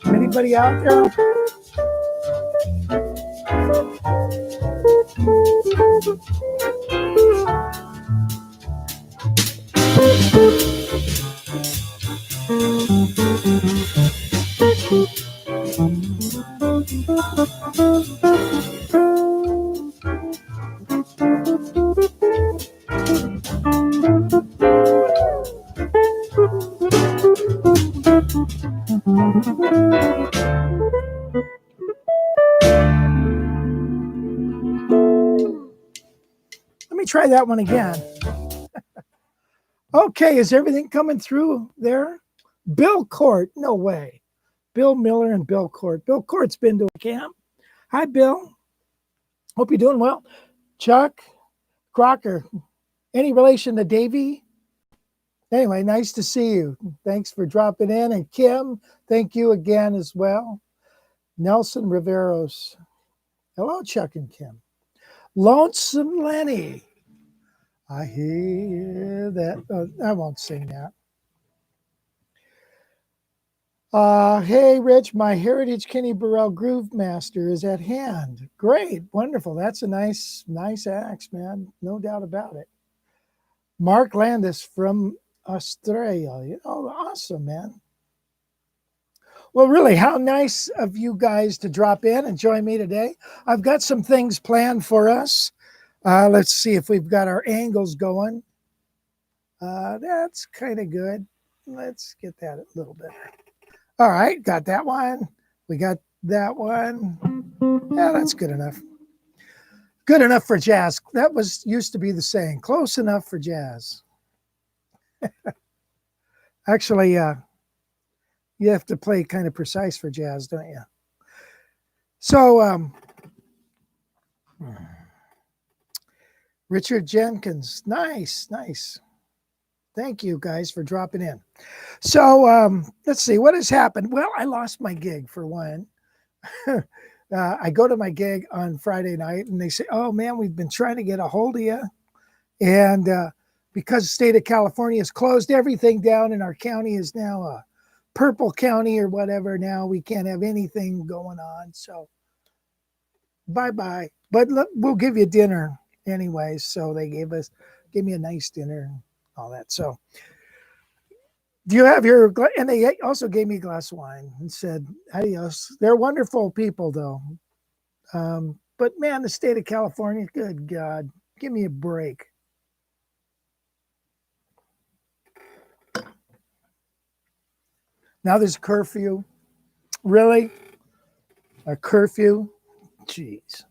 Anybody out there? Let me try that one again. Okay, is everything coming through there? Bill Court, no way. Bill Miller and Bill Court. Bill Court's been to a camp. Hi, Bill. Hope you're doing well. Chuck Crocker, any relation to Davey? Anyway, nice to see you. Thanks for dropping in. And Kim, thank you again as well. Nelson Riveros. Hello, Chuck and Kim. Lonesome Lenny. I hear that. I won't sing that. Hey, Rich, my Heritage Kenny Burrell Groove Master is at hand. Great, wonderful. That's a nice axe, man. No doubt about it. Mark Landis from Australia. Awesome, man. Well, really, how nice of you guys to drop in and join me today. I've got some things planned for us. Let's see if we've got our angles going. That's kind of good. Let's get that a little better. All right, got that one. We got that one. Yeah, that's good enough. Good enough for jazz. That was used to be the saying. Close enough for jazz. Actually, you have to play kind of precise for jazz, don't you? So, Richard Jenkins, nice. Thank you guys for dropping in. So let's see what has happened. Well, I lost my gig for one. I go to my gig on Friday night and they say, "Oh man, we've been trying to get a hold of you, and because the state of California has closed everything down and our county is now a purple county or whatever. Now we can't have anything going on. So bye. But we'll give you dinner anyways." So they gave me a nice dinner and all that. So do you have your, and they also gave me a glass of wine and said, "Adios." They're wonderful people though. But man, the state of California, good God, give me a break. Now there's a curfew. Really? A curfew? Jeez.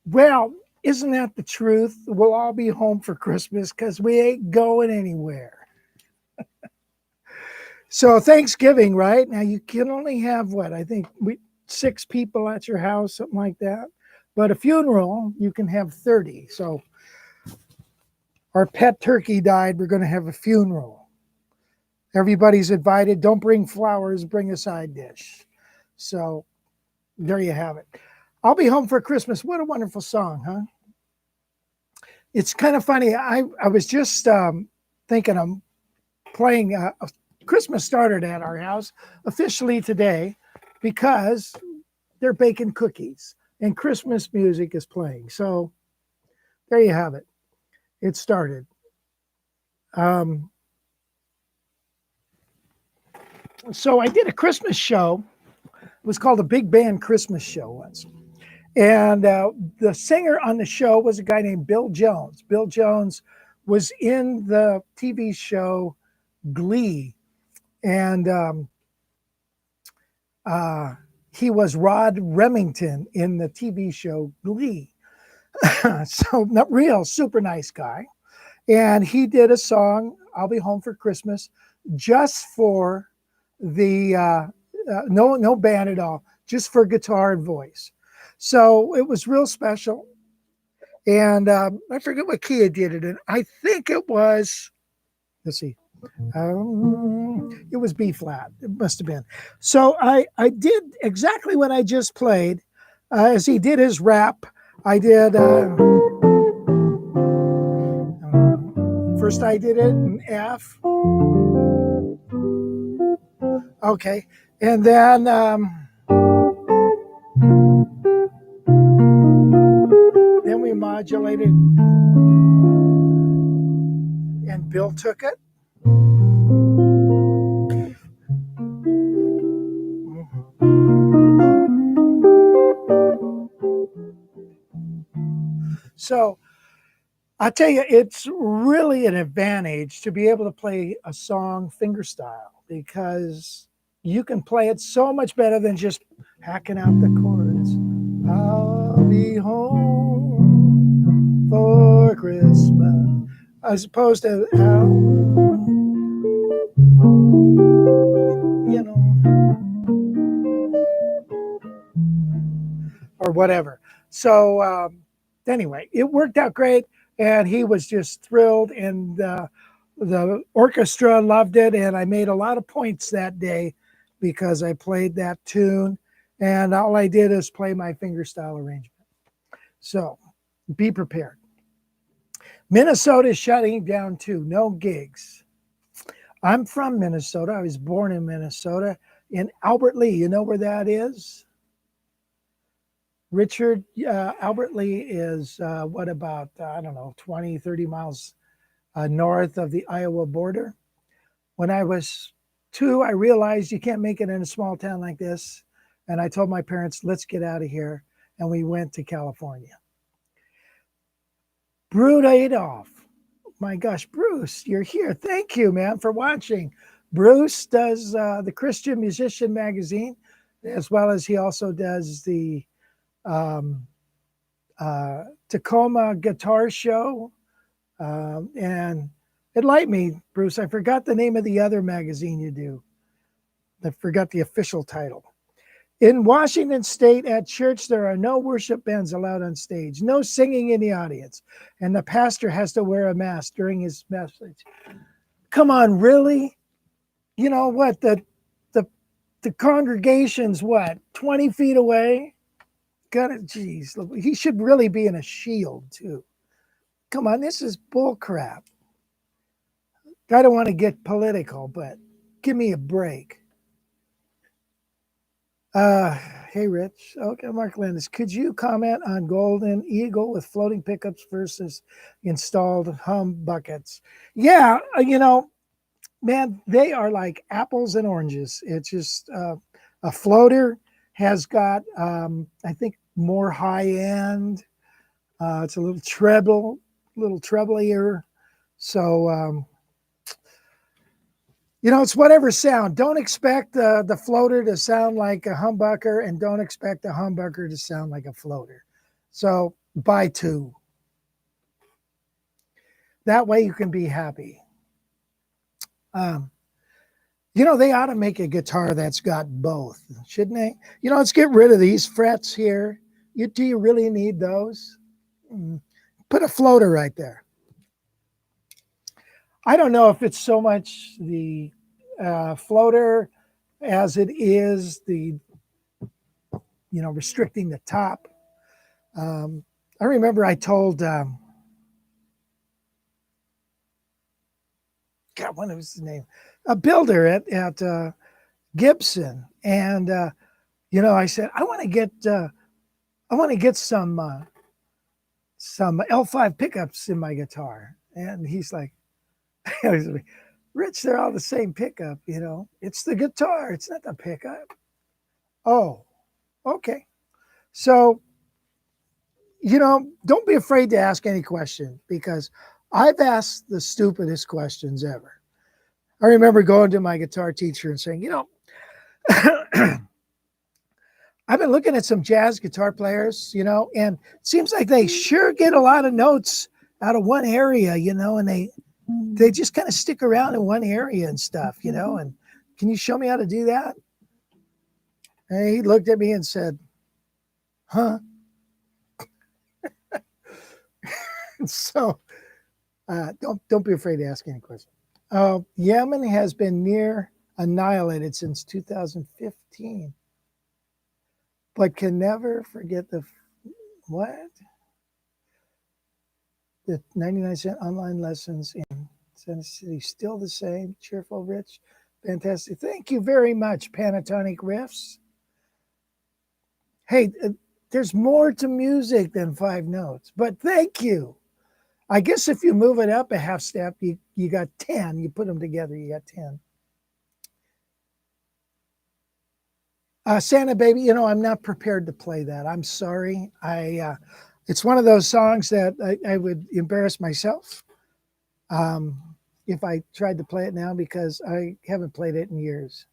Well, isn't that the truth? We'll all be home for Christmas because we ain't going anywhere. So Thanksgiving, right? Now you can only have what? I think 6 people at your house, something like that. But a funeral, you can have 30. So our pet turkey died. We're going to have a funeral. Everybody's invited. Don't bring flowers, bring a side dish. So there you have it. I'll be home for Christmas. What a wonderful song, huh? It's kind of funny. I was just thinking of playing Christmas started at our house officially today because they're baking cookies and Christmas music is playing. So there you have it. It started. So I did a Christmas show. It was called a Big Band Christmas Show once. And the singer on the show was a guy named Bill Jones. Bill Jones was in the TV show Glee. And he was Rod Remington in the TV show Glee. So not real, super nice guy. And he did a song, I'll Be Home for Christmas, just for the, no band at all, just for guitar and voice. So it was real special. And I forget what key I did it in. I think it was, let's see. It was B flat. It must have been. So I did exactly what I just played. As he did his rap, I did. First, I did it in F. Okay, and then we modulated, and Bill took it. So I'll tell you, it's really an advantage to be able to play a song fingerstyle because you can play it so much better than just hacking out the chords. I'll be home for Christmas, as opposed to, you know, or whatever. So anyway, it worked out great. And he was just thrilled, and the orchestra loved it. And I made a lot of points that day because I played that tune. And all I did is play my fingerstyle arrangement. So be prepared. Minnesota is shutting down too. No gigs. I'm from Minnesota. I was born in Minnesota, in Albert Lea. You know where that is? Richard, Albert Lea is what about, I don't know, 20, 30 miles north of the Iowa border. When I was 2, I realized you can't make it in a small town like this. And I told my parents, let's get out of here. And we went to California. Brood Adolf. My gosh, Bruce, you're here. Thank you, man, for watching. Bruce does the Christian Musician magazine, as well as he also does the Tacoma Guitar Show, and enlighten me, Bruce. I forgot the name of the other magazine you do. I forgot the official title. In Washington State, at church, there are no worship bands allowed on stage, no singing in the audience, and the pastor has to wear a mask during his message. Come on, really? You know what? The congregation's what, 20 feet away? Got it. Geez, he should really be in a shield too. Come on, this is bull crap. I don't want to get political, but give me a break. Hey, Rich. Okay, Mark Landis, could you comment on Golden Eagle with floating pickups versus installed hum buckets? Yeah, you know, man, they are like apples and oranges. It's just a floater has got, I think, more high end. It's a little treblier. So, you know, it's whatever sound. Don't expect the floater to sound like a humbucker, and don't expect a humbucker to sound like a floater. So buy two. That way you can be happy. They ought to make a guitar that's got both, shouldn't they? Let's get rid of these frets here. Do you really need those? Put a floater right there. I don't know if it's so much the floater as it is the, restricting the top. I remember I told, God, what was his name? A builder at Gibson. And, I said, I want to get some L5 pickups in my guitar. And he's like, Rich, they're all the same pickup, It's the guitar. It's not the pickup. Oh, okay. So, don't be afraid to ask any question, because I've asked the stupidest questions ever. I remember going to my guitar teacher and saying, I've been looking at some jazz guitar players, and it seems like they sure get a lot of notes out of one area, and they just kind of stick around in one area and stuff, and can you show me how to do that? And he looked at me and said, huh? So don't be afraid to ask any question. Yemen has been near annihilated since 2015, but can never forget the 99-cent online lessons in Center City. Still the same, cheerful, rich, fantastic. Thank you very much, Pentatonic Riffs. Hey, there's more to music than 5 notes, but thank you. I guess if you move it up a half step, you got 10. You put them together, you got 10. Santa Baby, I'm not prepared to play that. I'm sorry. It's one of those songs that I would embarrass myself if I tried to play it now, because I haven't played it in years.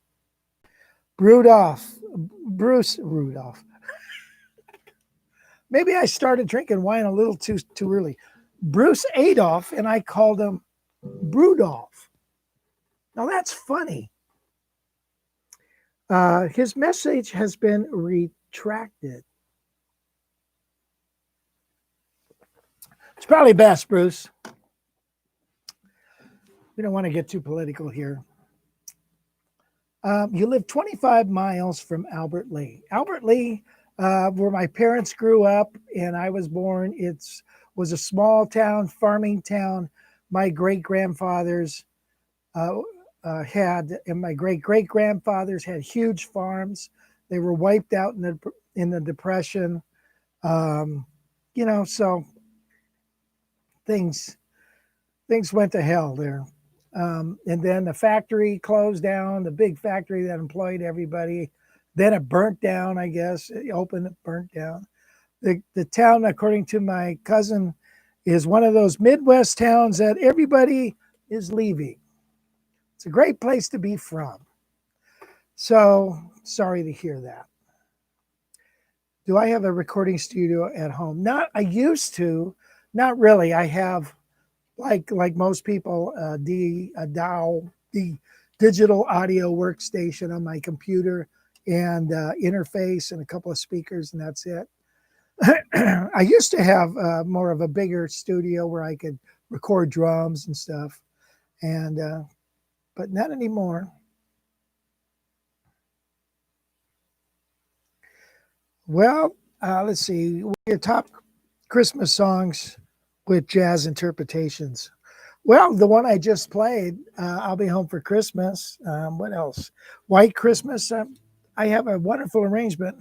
Bruce Rudolph. Maybe I started drinking wine a little too early. Bruce Adolph, and I called him Brudolph. Now that's funny. His message has been retracted. It's probably best, Bruce. We don't want to get too political here. You live 25 miles from Albert Lea. Albert Lea, where my parents grew up and I was born, was a small town, farming town. My great-grandfathers and my great-great-grandfathers had huge farms. They were wiped out in the Depression. So things went to hell there. And then the factory closed down, the big factory that employed everybody. Then it burnt down, I guess. It opened, it burnt down. The town, according to my cousin, is one of those Midwest towns that everybody is leaving. It's a great place to be from. So sorry to hear that. Do I have a recording studio at home? I used to, not really. I have, like most people, the digital audio workstation on my computer and interface and a couple of speakers, and that's it. I used to have more of a bigger studio where I could record drums and stuff, but not anymore. Well, let's see. Your top Christmas songs with jazz interpretations. Well, the one I just played, I'll Be Home for Christmas. What else? White Christmas. I have a wonderful arrangement.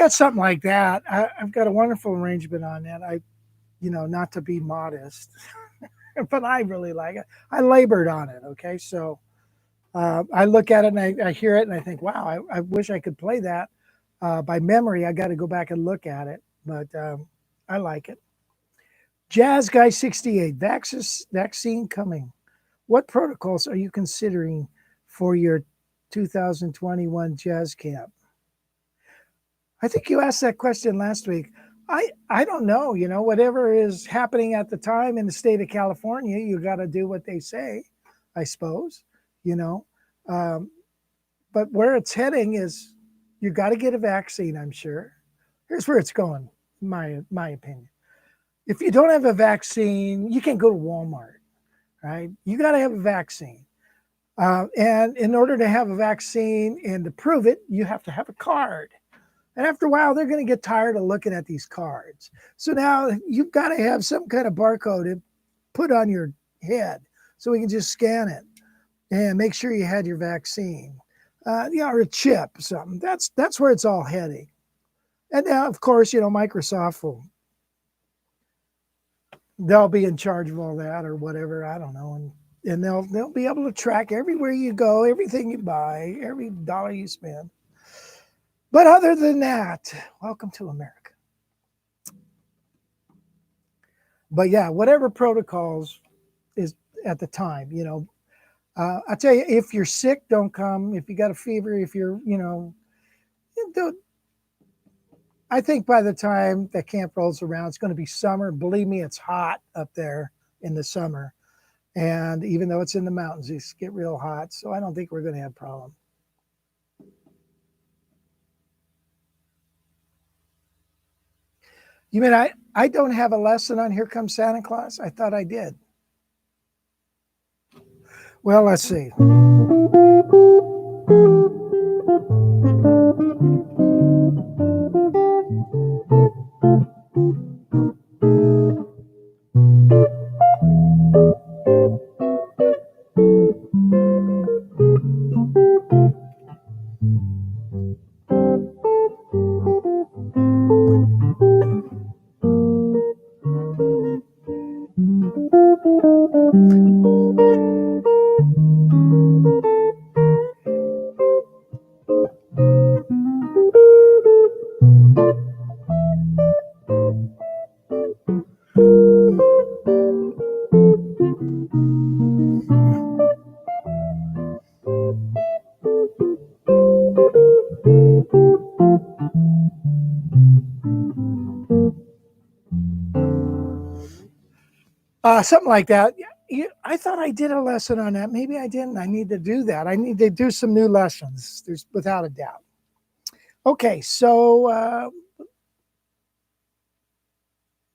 got something like that. I've got a wonderful arrangement on that. Not to be modest, but I really like it. I labored on it. Okay, so I look at it and I hear it and I think, wow, I wish I could play that by memory. I got to go back and look at it, but I like it. Jazz Guy 68, vaccine coming. What protocols are you considering for your 2021 jazz camp? I think you asked that question last week. I don't know, whatever is happening at the time in the state of California, you got to do what they say, I suppose, but where it's heading is you got to get a vaccine, I'm sure. Here's where it's going, my opinion. If you don't have a vaccine, you can't go to Walmart, right? You got to have a vaccine. And in order to have a vaccine and to prove it, you have to have a card. And after a while, they're going to get tired of looking at these cards. So now you've got to have some kind of barcode to put on your head so we can just scan it and make sure you had your vaccine, or a chip, something. That's where it's all heading. And now, of course, Microsoft they'll be in charge of all that or whatever. I don't know. And they'll be able to track everywhere you go, everything you buy, every dollar you spend. But other than that, welcome to America. But yeah, whatever protocols is at the time, I tell you, if you're sick, don't come. If you got a fever, if you're, I think by the time that camp rolls around, it's going to be summer. Believe me, it's hot up there in the summer. And even though it's in the mountains, it's get real hot. So I don't think we're going to have a problem. You mean I don't have a lesson on Here Comes Santa Claus? I thought I did. Well, let's see. Something like that. I thought I did a lesson on that. Maybe I didn't. I need to do that. I need to do some new lessons. There's without a doubt. Okay, so do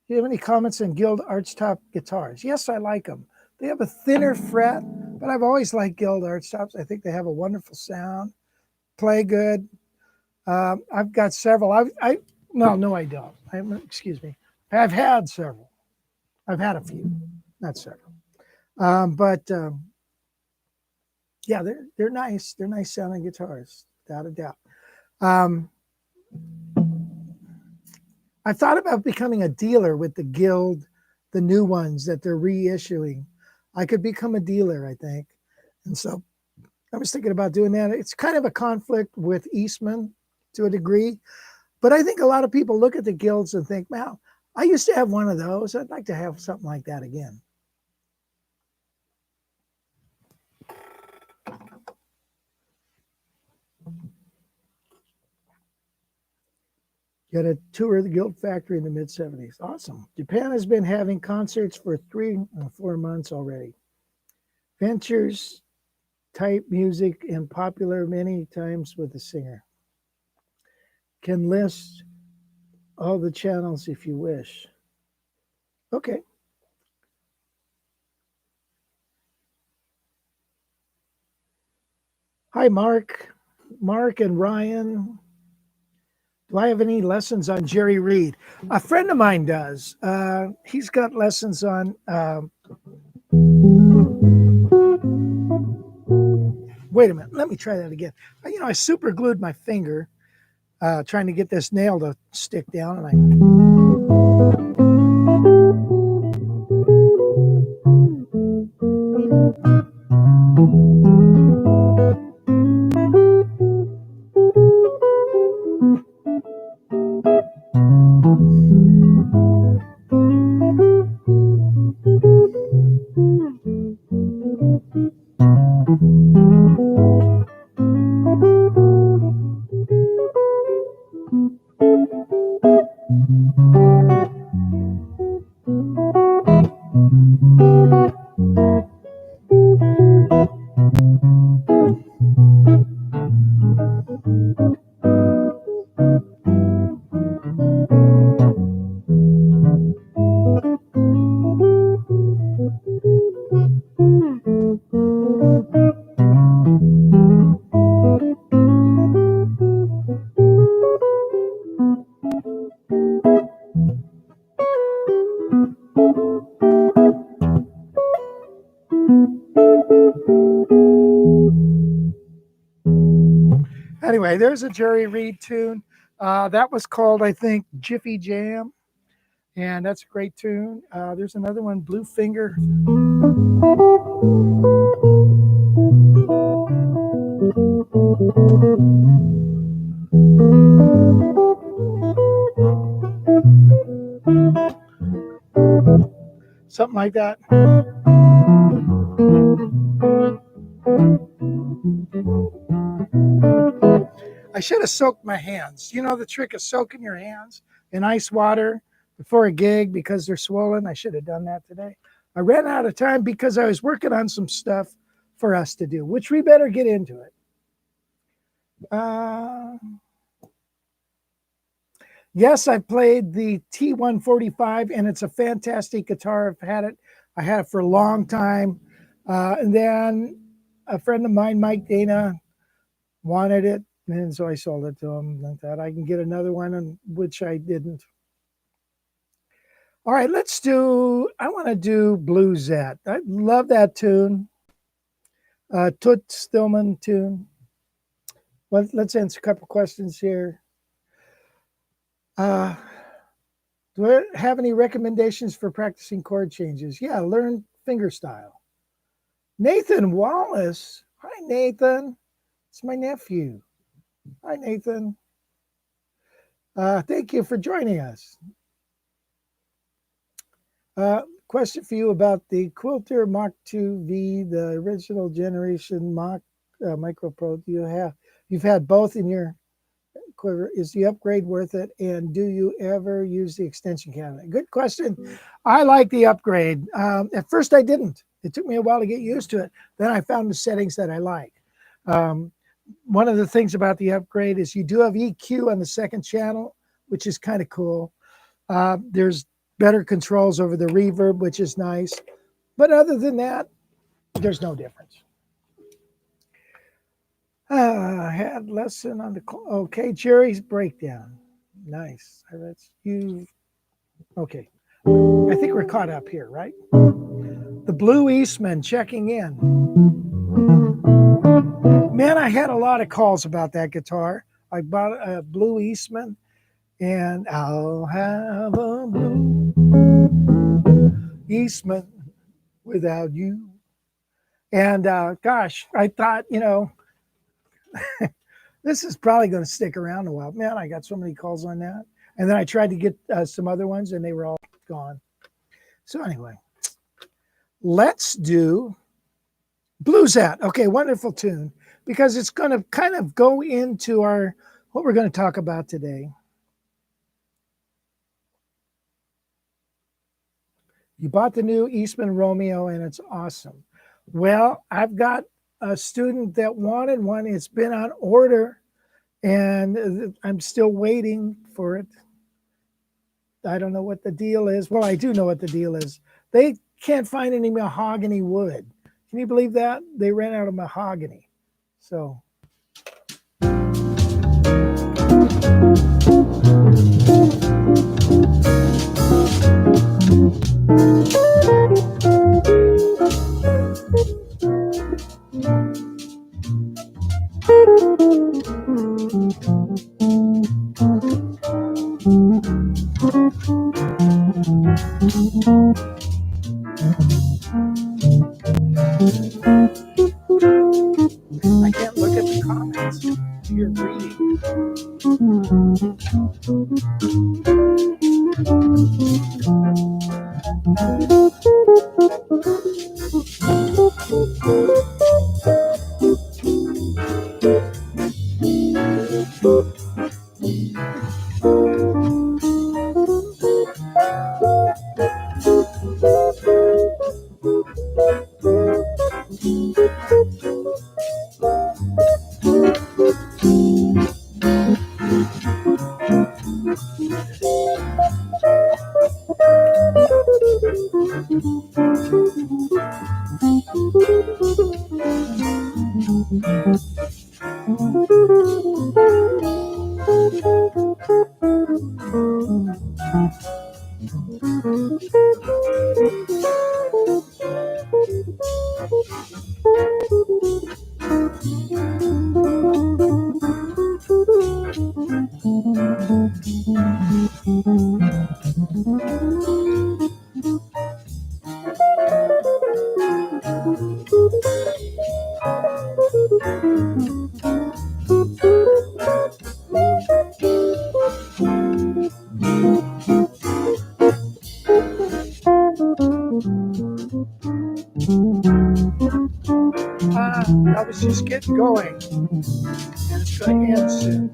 you have any comments on Guild Archtop guitars? Yes, I like them. They have a thinner fret, but I've always liked Guild Archtops. I think they have a wonderful sound, play good. I've got several. No, I don't. Excuse me. I've had several. I've had a few, not several. Yeah, they're nice. They're nice sounding guitars, without a doubt. I thought about becoming a dealer with the Guild, the new ones that they're reissuing. I could become a dealer, I think. And so I was thinking about doing that. It's kind of a conflict with Eastman to a degree. But I think a lot of people look at the Guilds and think, wow, I used to have one of those. I'd like to have something like that again. Got a tour of the Guild factory in the mid-70s. Awesome. Japan has been having concerts for 3 or 4 months already. Ventures type music and popular many times with the singer. Can list all the channels if you wish. Okay. Hi, Mark and Ryan. Do I have any lessons on Jerry Reed? A friend of mine does. He's got lessons on. Wait a minute. Let me try that again. I super glued my finger. trying to get this nail to stick down, and anyway, there's a Jerry Reed tune. That was called, I think, Jiffy Jam. And that's a great tune. There's another one, Blue Finger. Something like that. I should have soaked my hands. You know the trick of soaking your hands in ice water before a gig because they're swollen? I should have done that today. I ran out of time because I was working on some stuff for us to do, which we better get into it. Yes, I played the T145, and it's a fantastic guitar. I had it for a long time. And then a friend of mine, Mike Dana, wanted it, and so I sold it to him. I thought I can get another one, and which I didn't. All right, I want to do Bluesette. I love that tune. Toot Stillman tune. Well, let's answer a couple questions here. Do I have any recommendations for practicing chord changes? Yeah, learn fingerstyle. Nathan Wallace. Hi, Nathan. It's my nephew. Hi, Nathan. Thank you for joining us. Question for you about the Quilter Mach 2V, the original generation Mach Micro Pro. You've had both in your quiver. Is the upgrade worth it? And do you ever use the extension cabinet? Good question. I like the upgrade. At first I didn't. It took me a while to get used to it. Then I found the settings that I like. One of the things about the upgrade is you do have EQ on the second channel, which is kind of cool. There's better controls over the reverb, which is nice. But other than that, there's no difference. I had lesson on the, okay, Jerry's breakdown. Nice. That's you. Okay. I think we're caught up here, right? The Blue Eastman checking in. Man, I had a lot of calls about that guitar. I bought a Blue Eastman, and I'll have a Blue Eastman without you. And gosh, I thought, this is probably going to stick around a while. Man, I got so many calls on that. And then I tried to get some other ones, and they were all gone. So anyway, let's do Bluesette. Okay, wonderful tune, because it's going to kind of go into what we're going to talk about today. You bought the new Eastman Romeo, and it's awesome. Well, I've got a student that wanted one. It's been on order, and I'm still waiting for it. I don't know what the deal is. Well, I do know what the deal is. They can't find any mahogany wood. Can you believe that? They ran out of mahogany. So. I was just getting going. It's going to end soon.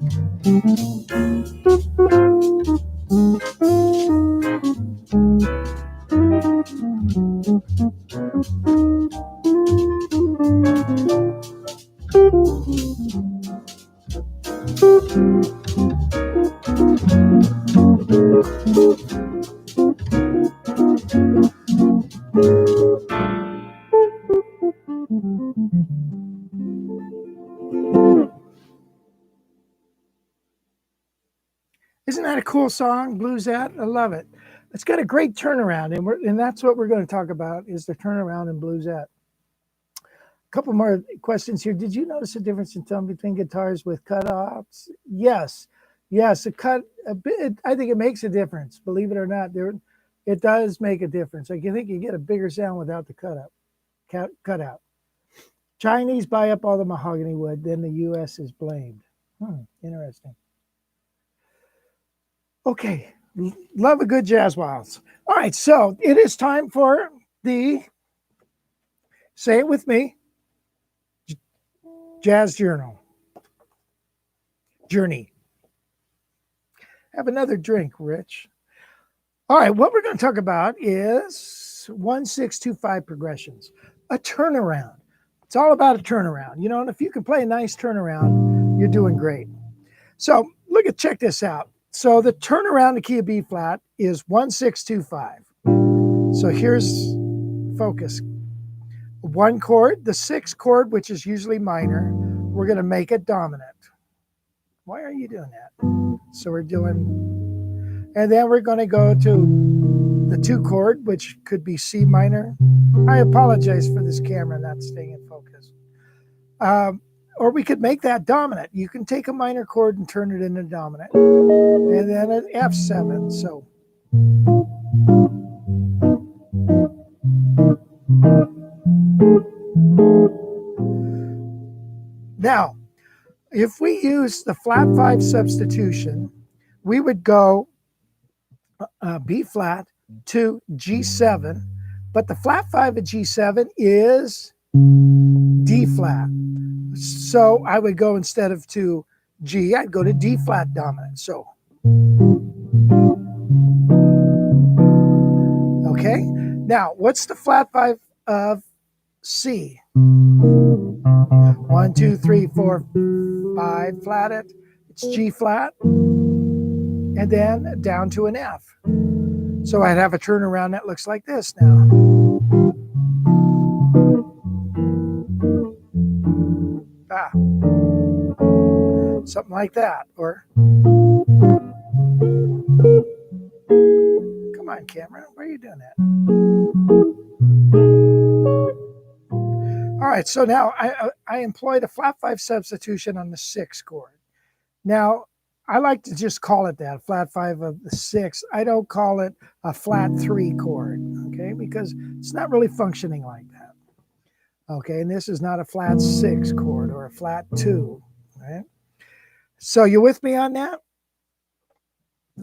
Isn't that a cool song, Bluesette? I love it. It's got a great turnaround, and that's what we're going to talk about is the turnaround in Bluesette. A couple more questions here. Did you notice a difference in tone between guitars with cutoffs? Yes, a bit. I think it makes a difference. Believe it or not, it does make a difference. I think you get a bigger sound without the cutout. Chinese buy up all the mahogany wood, then the U.S. is blamed. Interesting. Okay, love a good jazz waltz. All right, so it is time for the, say it with me, Jazz Journey. Have another drink, Rich. All right, what we're going to talk about is 1-6-2-5 progressions, a turnaround. It's all about a turnaround, and if you can play a nice turnaround, you're doing great. So check this out. So the turnaround to key of B flat is 1-6-2-5. So here's focus. One chord, the sixth chord, which is usually minor, we're going to make it dominant. Why are you doing that? So we're doing, and then we're going to go to the 2 chord, which could be C minor. I apologize for this camera not staying in focus. Or we could make that dominant. You can take a minor chord and turn it into dominant. And then an F7. So now, if we use the flat 5 substitution, we would go B flat to G7, but the flat 5 of G7 is D flat. So I would go, instead of to G, I'd go to D flat dominant. So, okay. Now, what's the flat 5 of C? 1, 2, 3, 4, 5, flat it. It's G flat. And then down to an F. So I'd have a turnaround that looks like this now. Something like that. Or, come on, camera, why are you doing that? All right, so now I employed a flat 5 substitution on the 6th chord. Now, I like to just call it that, flat 5 of the 6th. I don't call it a flat 3 chord, okay, because it's not really functioning like that. Okay, and this is not a flat 6 chord or a flat 2, right? So you with me on that?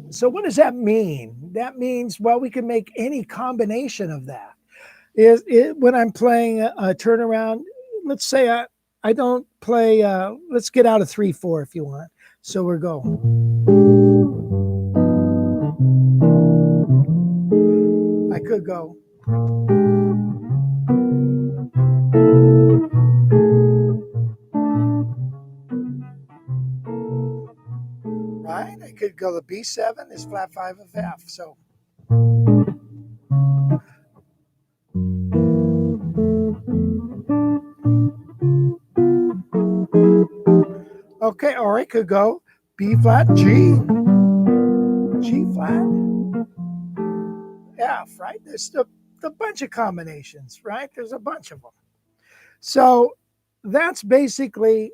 So what does that mean? That means, well, we can make any combination of that. is it when I'm playing a turnaround. Let's say I don't play. Let's get out of 3/4 if you want. So we're going. I could go. Right? I could go to B7 is flat 5 of F. So okay, or I could go B flat, G, G flat, F, right? There's a bunch of combinations, right? There's a bunch of them. So that's basically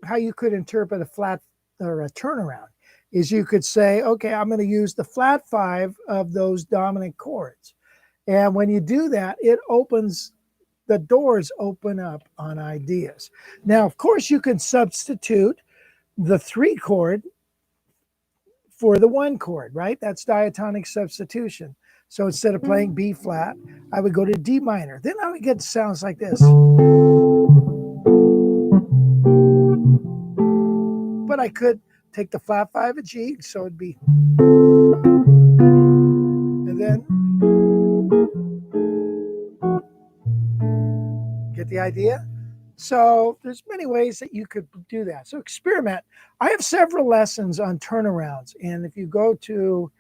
how you could interpret a flat or a turnaround is you could say, okay, I'm going to use the flat 5 of those dominant chords. And when you do that, it opens the doors open up on ideas. Now, of course, you can substitute the 3 chord for the 1 chord, right? That's diatonic substitution. So instead of playing B flat, I would go to D minor. Then I would get sounds like this. But I could take the flat 5 of G, so it'd be, and then get the idea? So there's many ways that you could do that. So experiment. I have several lessons on turnarounds. And if you go to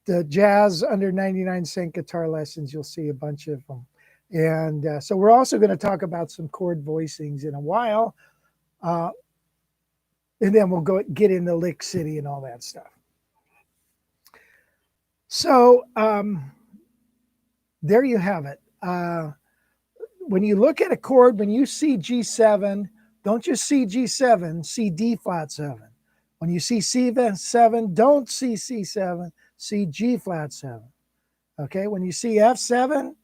the Jazz Under 99-Cent Guitar Lessons, you'll see a bunch of them. And so we're also going to talk about some chord voicings in a while. And then we'll get into Lick City and all that stuff. So there you have it. When you look at a chord, when you see G7, don't just see G7, see D flat 7. When you see C7, don't see C7, see G flat 7. Okay, when you see F7,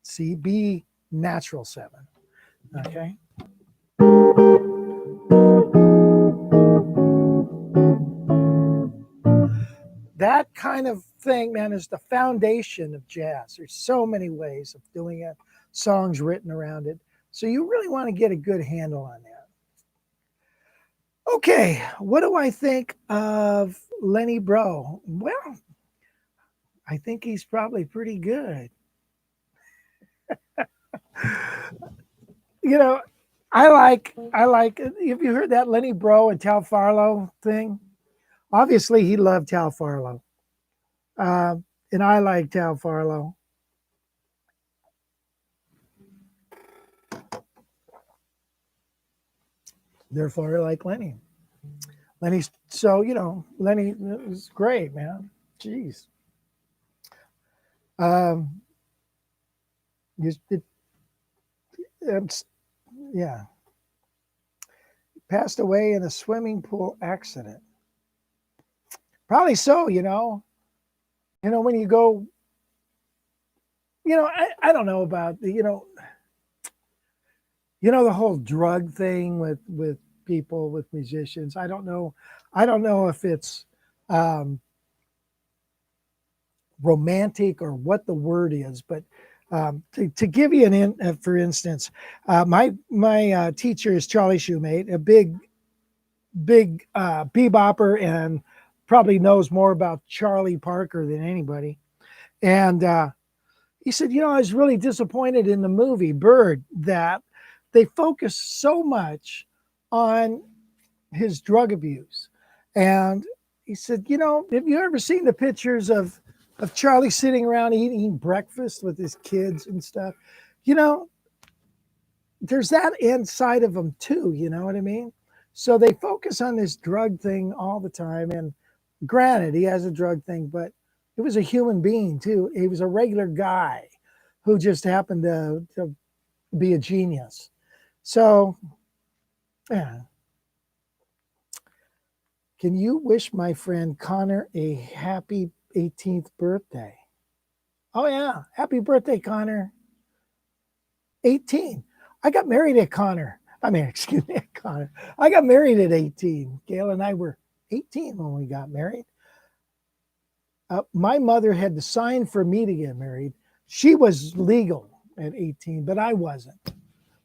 see B natural 7. Okay. That kind of thing, man, is the foundation of jazz. There's so many ways of doing it, songs written around it. So you really want to get a good handle on that. Okay, what do I think of Lenny Breau? Well, I think he's probably pretty good. You know, I like, have you heard that Lenny Breau and Tal Farlow thing? Obviously, he loved Tal Farlow. And I like Tal Farlow. Therefore, I like Lenny. Lenny's, so, you know, Lenny is great, man. Jeez. Yeah. Passed away in a swimming pool accident. Probably so, you know. You know, when you go, you know, I don't know about the, you know, the whole drug thing with people, with musicians. I don't know if it's romantic or what the word is, but to give you for instance, my teacher is Charlie Shoemate, a big bebopper, and probably knows more about Charlie Parker than anybody. And he said, you know, I was really disappointed in the movie Bird that they focused so much on his drug abuse. And he said, you know, have you ever seen the pictures of Charlie sitting around eating breakfast with his kids and stuff? You know, there's that inside of him too, you know what I mean? So they focus on this drug thing all the time. And granted, he has a drug thing, but it was a human being too. He was a regular guy who just happened to be a genius. So, yeah. Can you wish my friend Connor a happy 18th birthday? Oh, yeah. Happy birthday, Connor. 18. I got married at Connor. Excuse me, at Connor. I got married at 18. Gail and I were 18 when we got married. My mother had to sign for me to get married. She was legal at 18, but I wasn't.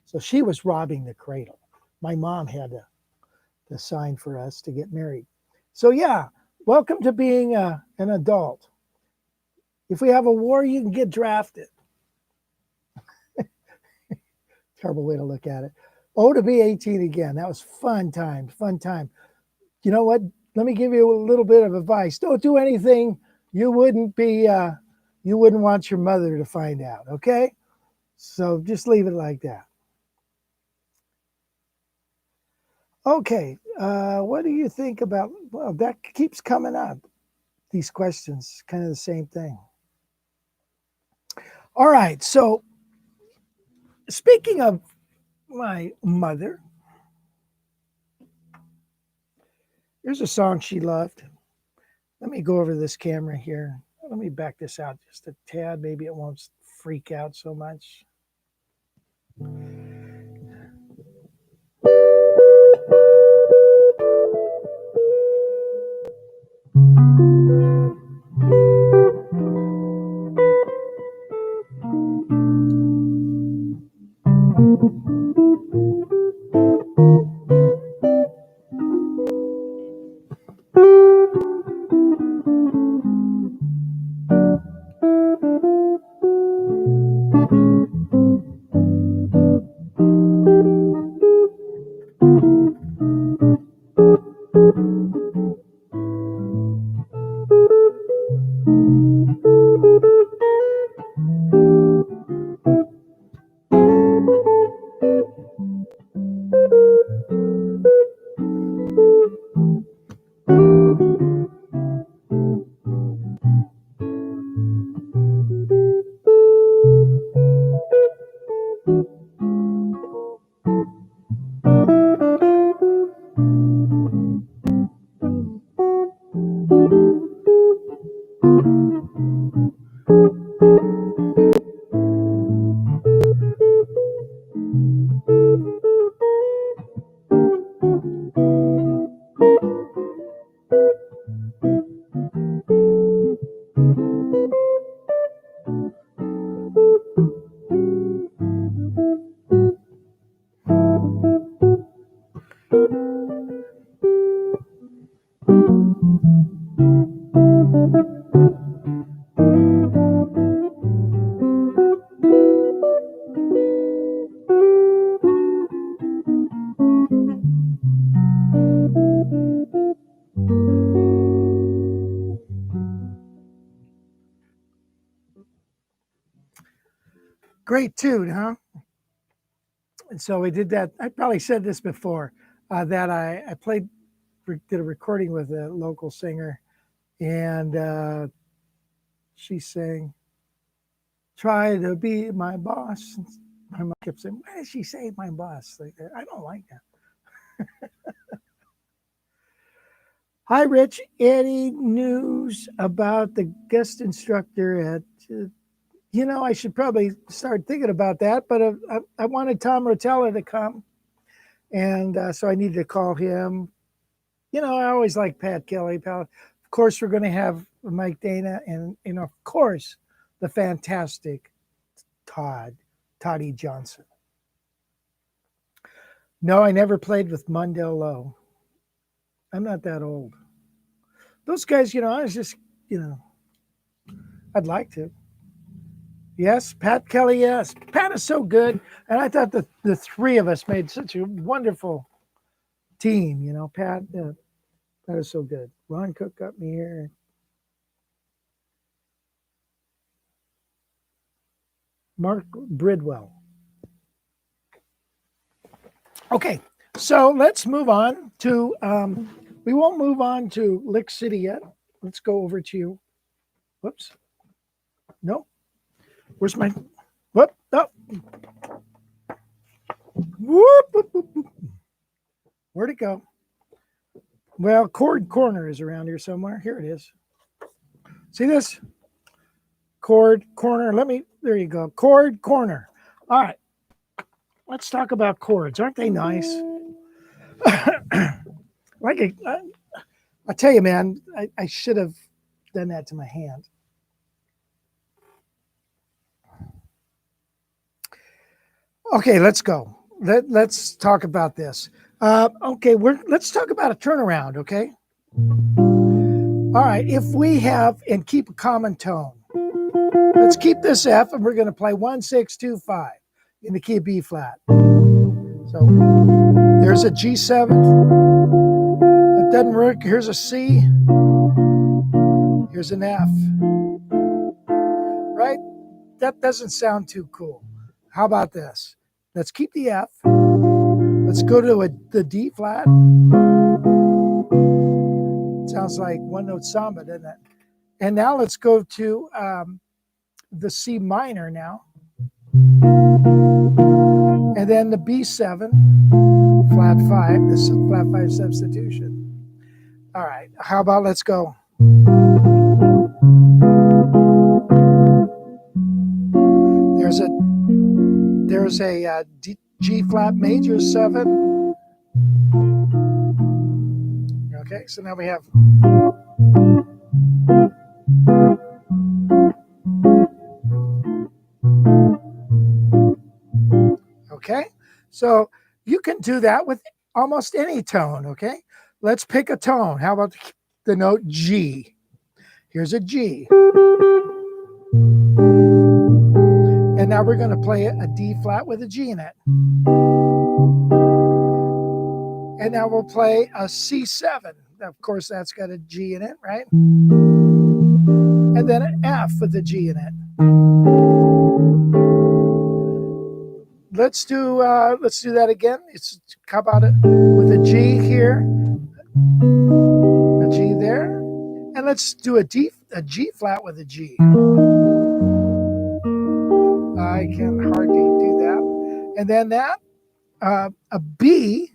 So she was robbing the cradle. My mom had to sign for us to get married. So yeah, welcome to being an adult. If we have a war, you can get drafted. Terrible way to look at it. Oh, to be 18 again. That was fun time, fun time. You know what? Let me give you a little bit of advice. Don't do anything you wouldn't want your mother to find out, okay? So just leave it like that. Okay, what do you think about, well, that keeps coming up, these questions, kind of the same thing. All right, so speaking of my mother, here's a song she loved. Let me go over this camera here. Let me back this out just a tad. Maybe it won't freak out so much. Great tune, huh? And so we did that. I probably said this before, that I did a recording with a local singer, and she sang, "Try to be my boss." My mom kept saying, "Why did she say my boss?" Like, I don't like that. Hi, Rich. Any news about the guest instructor at I should probably start thinking about that, but I wanted Tom Rotella to come, and so I needed to call him. I always like Pat Kelly. Of course, we're going to have Mike Dana, and of course, the fantastic Toddy Johnson. No, I never played with Mundell Lowe. I'm not that old. Those guys, I was just, I'd like to. Yes, Pat Kelly, yes. Pat is so good. And I thought the three of us made such a wonderful team, Pat is so good. Ron Cook got me here. Mark Bridwell. Okay, so let's move on to, we won't move on to Lick City yet. Let's go over to, whoops. No. Where's my, whoop, oh. Whoop, whoop, whoop, whoop. Where'd it go? Well, Chord Corner is around here somewhere. Here it is. See this? Chord Corner. There you go. Chord Corner. All right. Let's talk about chords. Aren't they nice? I tell you, man, I should have done that to my hand. Okay, let's go. Let's talk about this. Okay, let's talk about a turnaround. Okay. All right. If we have and keep a common tone, let's keep this F, and we're going to play 1 6 2 5 in the key of B flat. So there's a G7. That doesn't work. Here's a C. Here's an F. Right? That doesn't sound too cool. How about this? Let's keep the F. Let's go to the D flat. Sounds like one note samba, doesn't it? And now let's go to the C minor now. And then the B7, flat 5, this is flat 5 substitution. All right, how about let's go. There's a G flat major 7. Okay, so now we have okay, so you can do that with almost any tone. Okay, let's pick a tone. How about the note G? Here's a G. And now we're going to play a D flat with a G in it. And now we'll play a C7. Of course, that's got a G in it, right? And then an F with a G in it. Let's do that again. How about it with a G here, a G there, and let's do a G flat with a G. I can hardly do that. And then that, a B,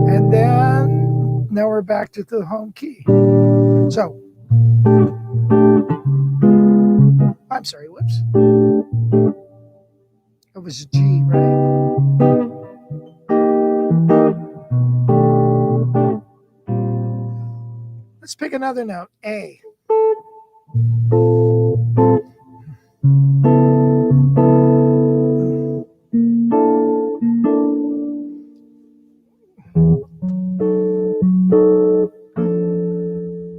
and then now we're back to the home key. So, I'm sorry, whoops. It was a G, right? Let's pick another note, A.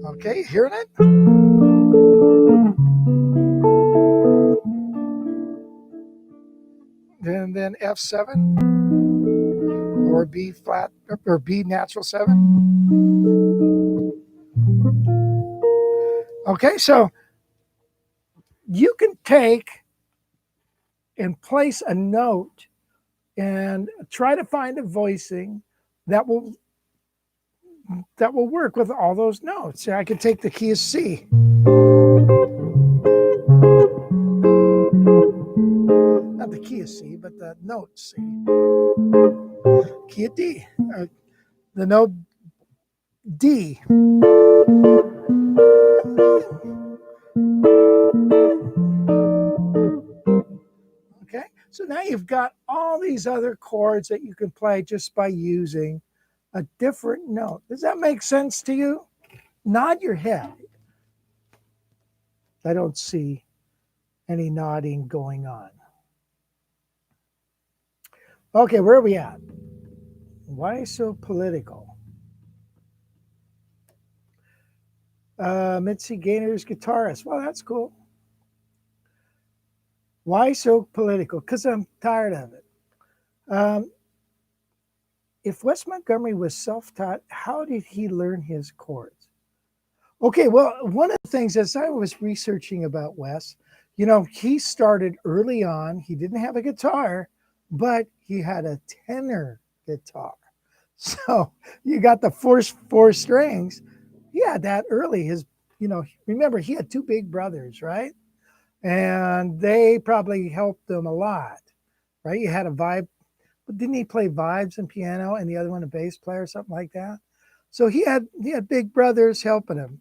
Okay, hearing it? And then F7 or B flat or B natural 7. Okay, so you can take and place a note and try to find a voicing that will work with all those notes. I could take the key of C. Not the key of C, but the note C. Key of D. The note D. Okay, so now you've got all these other chords that you can play just by using a different note. Does that make sense to you? Nod your head. I don't see any nodding going on. Okay, where are we at? Why so political? Mitzi Gaynor's guitarist. Well, that's cool. Why so political? Because I'm tired of it. If Wes Montgomery was self-taught, how did he learn his chords? Okay, well, one of the things as I was researching about Wes, he started early on. He didn't have a guitar, but he had a tenor guitar. So you got the four strings. He had that early. Remember, he had two big brothers, right? And they probably helped him a lot, right? You had a vibe. But didn't he play vibes and piano and the other one a bass player or something like that? So he had big brothers helping him.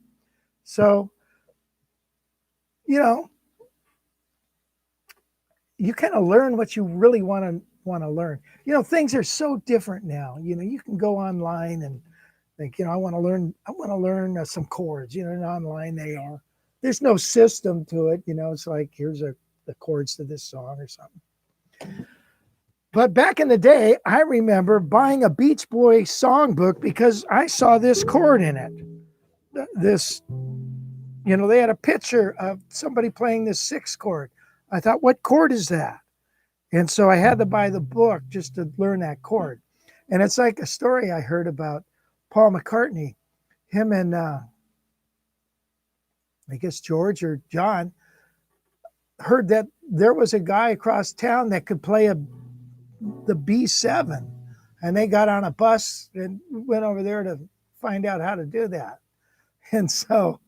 So, you kind of learn what you really want to learn. Things are so different now. You can go online and think, I want to learn some chords. And online there's no system to it. It's like here's the chords to this song or something. But back in the day, I remember buying a Beach Boy songbook because I saw this chord in it. This, they had a picture of somebody playing this sixth chord. I thought, what chord is that? And so I had to buy the book just to learn that chord. And it's like a story I heard about Paul McCartney. Him and I guess George or John heard that there was a guy across town that could play the B7. And they got on a bus and went over there to find out how to do that. And so,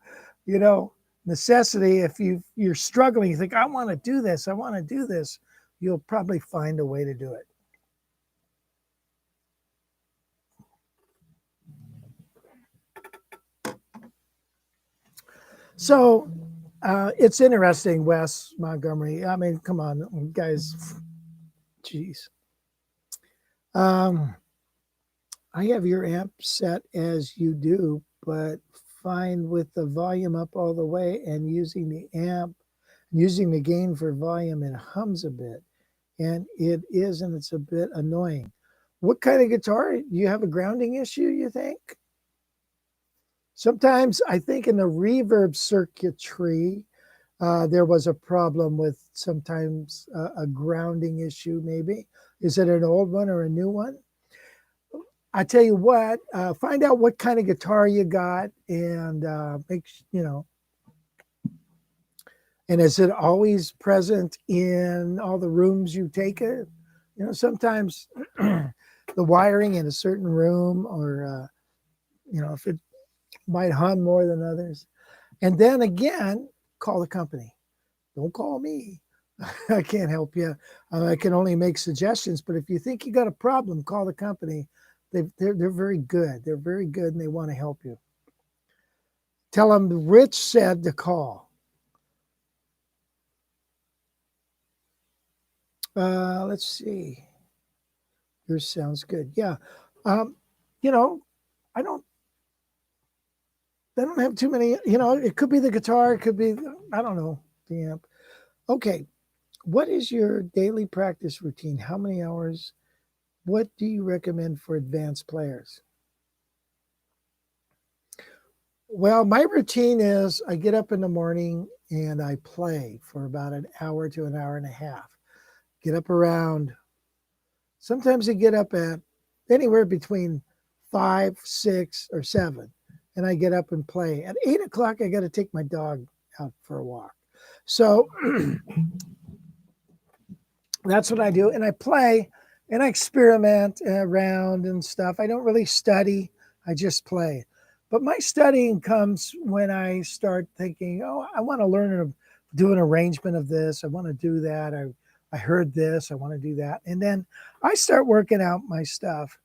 necessity, if you're struggling, you think, I want to do this, you'll probably find a way to do it. So it's interesting, Wes Montgomery. I mean, come on, guys. Jeez. I have your amp set as you do, but find with the volume up all the way and using the gain for volume, it hums a bit. And it's a bit annoying. What kind of guitar? Do you have a grounding issue, you think? Sometimes I think in the reverb circuitry, there was a problem with sometimes a grounding issue, maybe. Is it an old one or a new one? I tell you what, find out what kind of guitar you got and and is it always present in all the rooms you take it? Sometimes the wiring in a certain room or, if it might hum more than others. And then again, call the company. Don't call me. I can't help you. I can only make suggestions, but if you think you got a problem, call the company. They're very good. They're very good and they want to help you. Tell them Rich said to call. Let's see. Yours sounds good. Yeah. I don't have too many, it could be the guitar, it could be, I don't know, the amp. Okay. What is your daily practice routine? How many hours? What do you recommend for advanced players? Well, my routine is I get up in the morning and I play for about an hour to an hour and a half. Get up around, sometimes I get up at anywhere between 5, 6, or 7. And I get up and play. At 8 o'clock, I got to take my dog out for a walk. So that's what I do. And I play and I experiment around and stuff. I don't really study. I just play. But my studying comes when I start thinking, I want to learn to do an arrangement of this. I want to do that. I heard this. I want to do that. And then I start working out my stuff.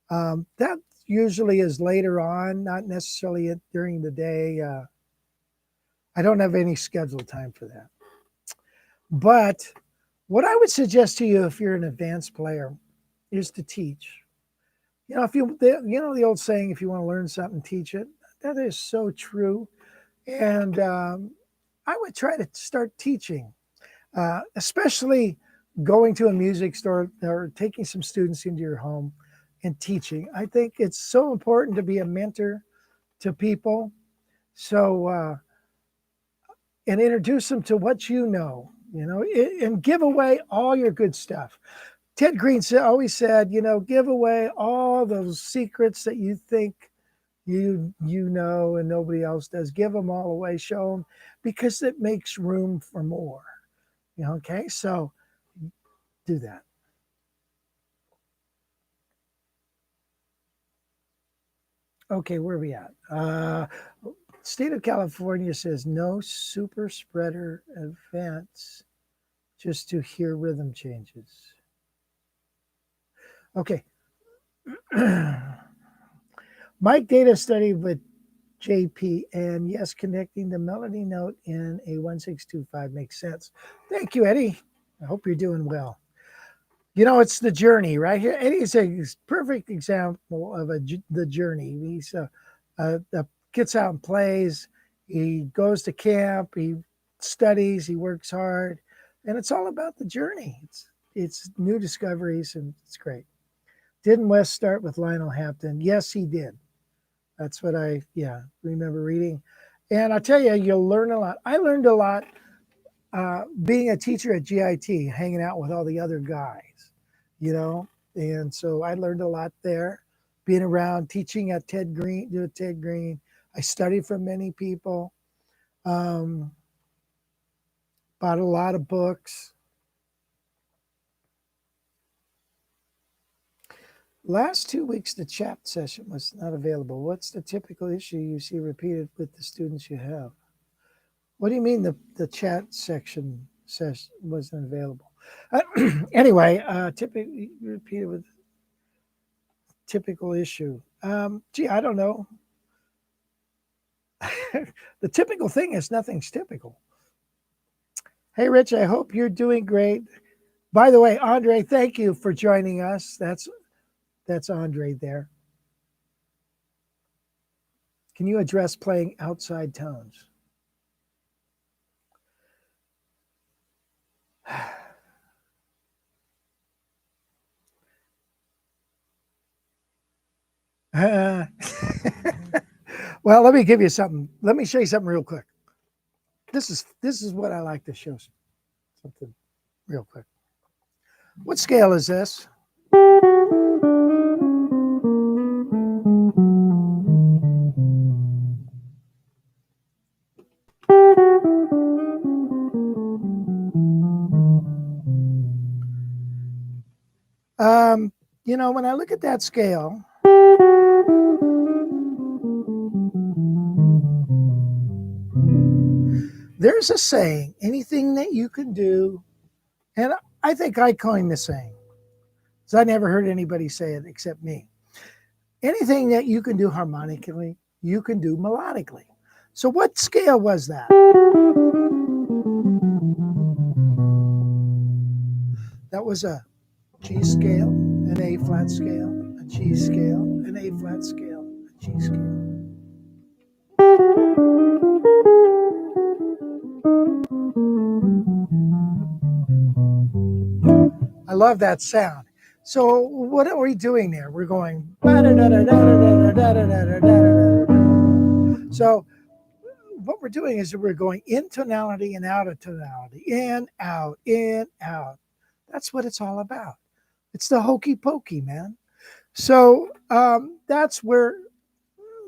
That usually is later on, not necessarily during the day. I don't have any scheduled time for that. But what I would suggest to you if you're an advanced player is to teach. The old saying, if you want to learn something, teach it. That is so true. And I would try to start teaching, especially going to a music store or taking some students into your home and teaching. I think it's so important to be a mentor to people. So, and introduce them to what you know, and give away all your good stuff. Ted Green always said, give away all those secrets that you think you know and nobody else does. Give them all away, show them, because it makes room for more. Okay, so do that. Okay, where are we at? State of California says no super spreader events, just to hear rhythm changes. Okay. Mike data study with JP, and yes, connecting the melody note in a 1625 makes sense. Thank you, Eddie. I hope you're doing well. It's the journey right here. Eddie's a perfect example of the journey. He's gets out and plays. He goes to camp. He studies. He works hard, and it's all about the journey. it's new discoveries and it's great. Didn't West start with Lionel Hampton? Yes, he did. That's what I remember reading. And I'll tell you, you'll learn a lot. I learned a lot being a teacher at GIT, hanging out with all the other guys, you know. And so I learned a lot there, being around, teaching at Ted Green. I studied from many people, um, bought a lot of books. Last 2 weeks, the chat session was not available. What's the typical issue you see repeated with the students you have? What do you mean the chat section wasn't available? Anyway, typically repeated with typical issue. I don't know. The typical thing is nothing's typical. Hey, Rich, I hope you're doing great. By the way, Andre, thank you for joining us. That's Andre there. Can you address playing outside tones? Well, let me give you something. Let me show you something real quick. This is what I like to show something real quick. What scale is this? When I look at that scale, there's a saying, anything that you can do, and I think I coined the saying, because I never heard anybody say it except me. Anything that you can do harmonically, you can do melodically. So what scale was that? That was a G scale, an A flat scale, a G scale, an A flat scale, a G scale. I love that sound. So what are we doing there? We're going. So what we're doing is we're going in tonality and out of tonality, in, out, in, out. That's what it's all about. It's the hokey pokey, man. So that's where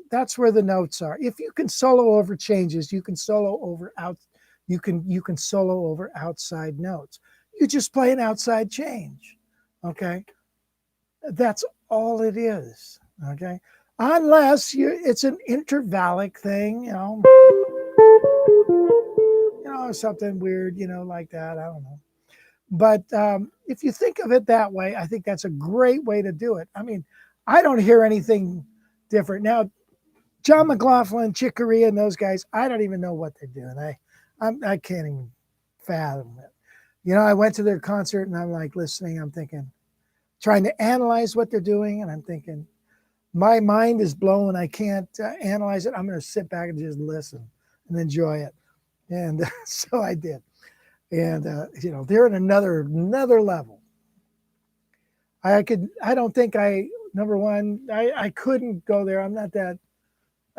the notes are. If you can solo over changes, you can solo over out. You can solo over outside notes. You just play an outside change. Okay, that's all it is. Okay, unless it's an intervallic thing, something weird, like that. I don't know. But if you think of it that way, I think that's a great way to do it. I mean, I don't hear anything different. Now, John McLaughlin, Chick Corea, and those guys, I don't even know what they're doing. I can't even fathom it. I went to their concert and I'm like listening. I'm thinking, trying to analyze what they're doing. And I'm thinking, my mind is blown. I can't analyze it. I'm going to sit back and just listen and enjoy it. And so I did. And, they're in another level. I couldn't go there. I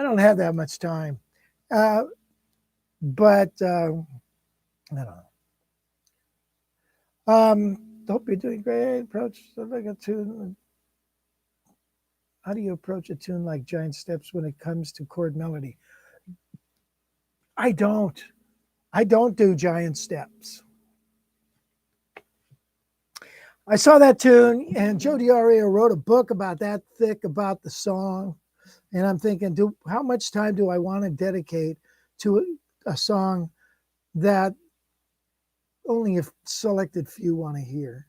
don't have that much time. But I don't know. Hope you're doing great. Approach like a tune. How do you approach a tune like Giant Steps when it comes to chord melody? I don't do giant steps. I saw that tune, and Joe DiArio wrote a book about that thick about the song. And I'm thinking, how much time do I want to dedicate to a song that only a selected few want to hear?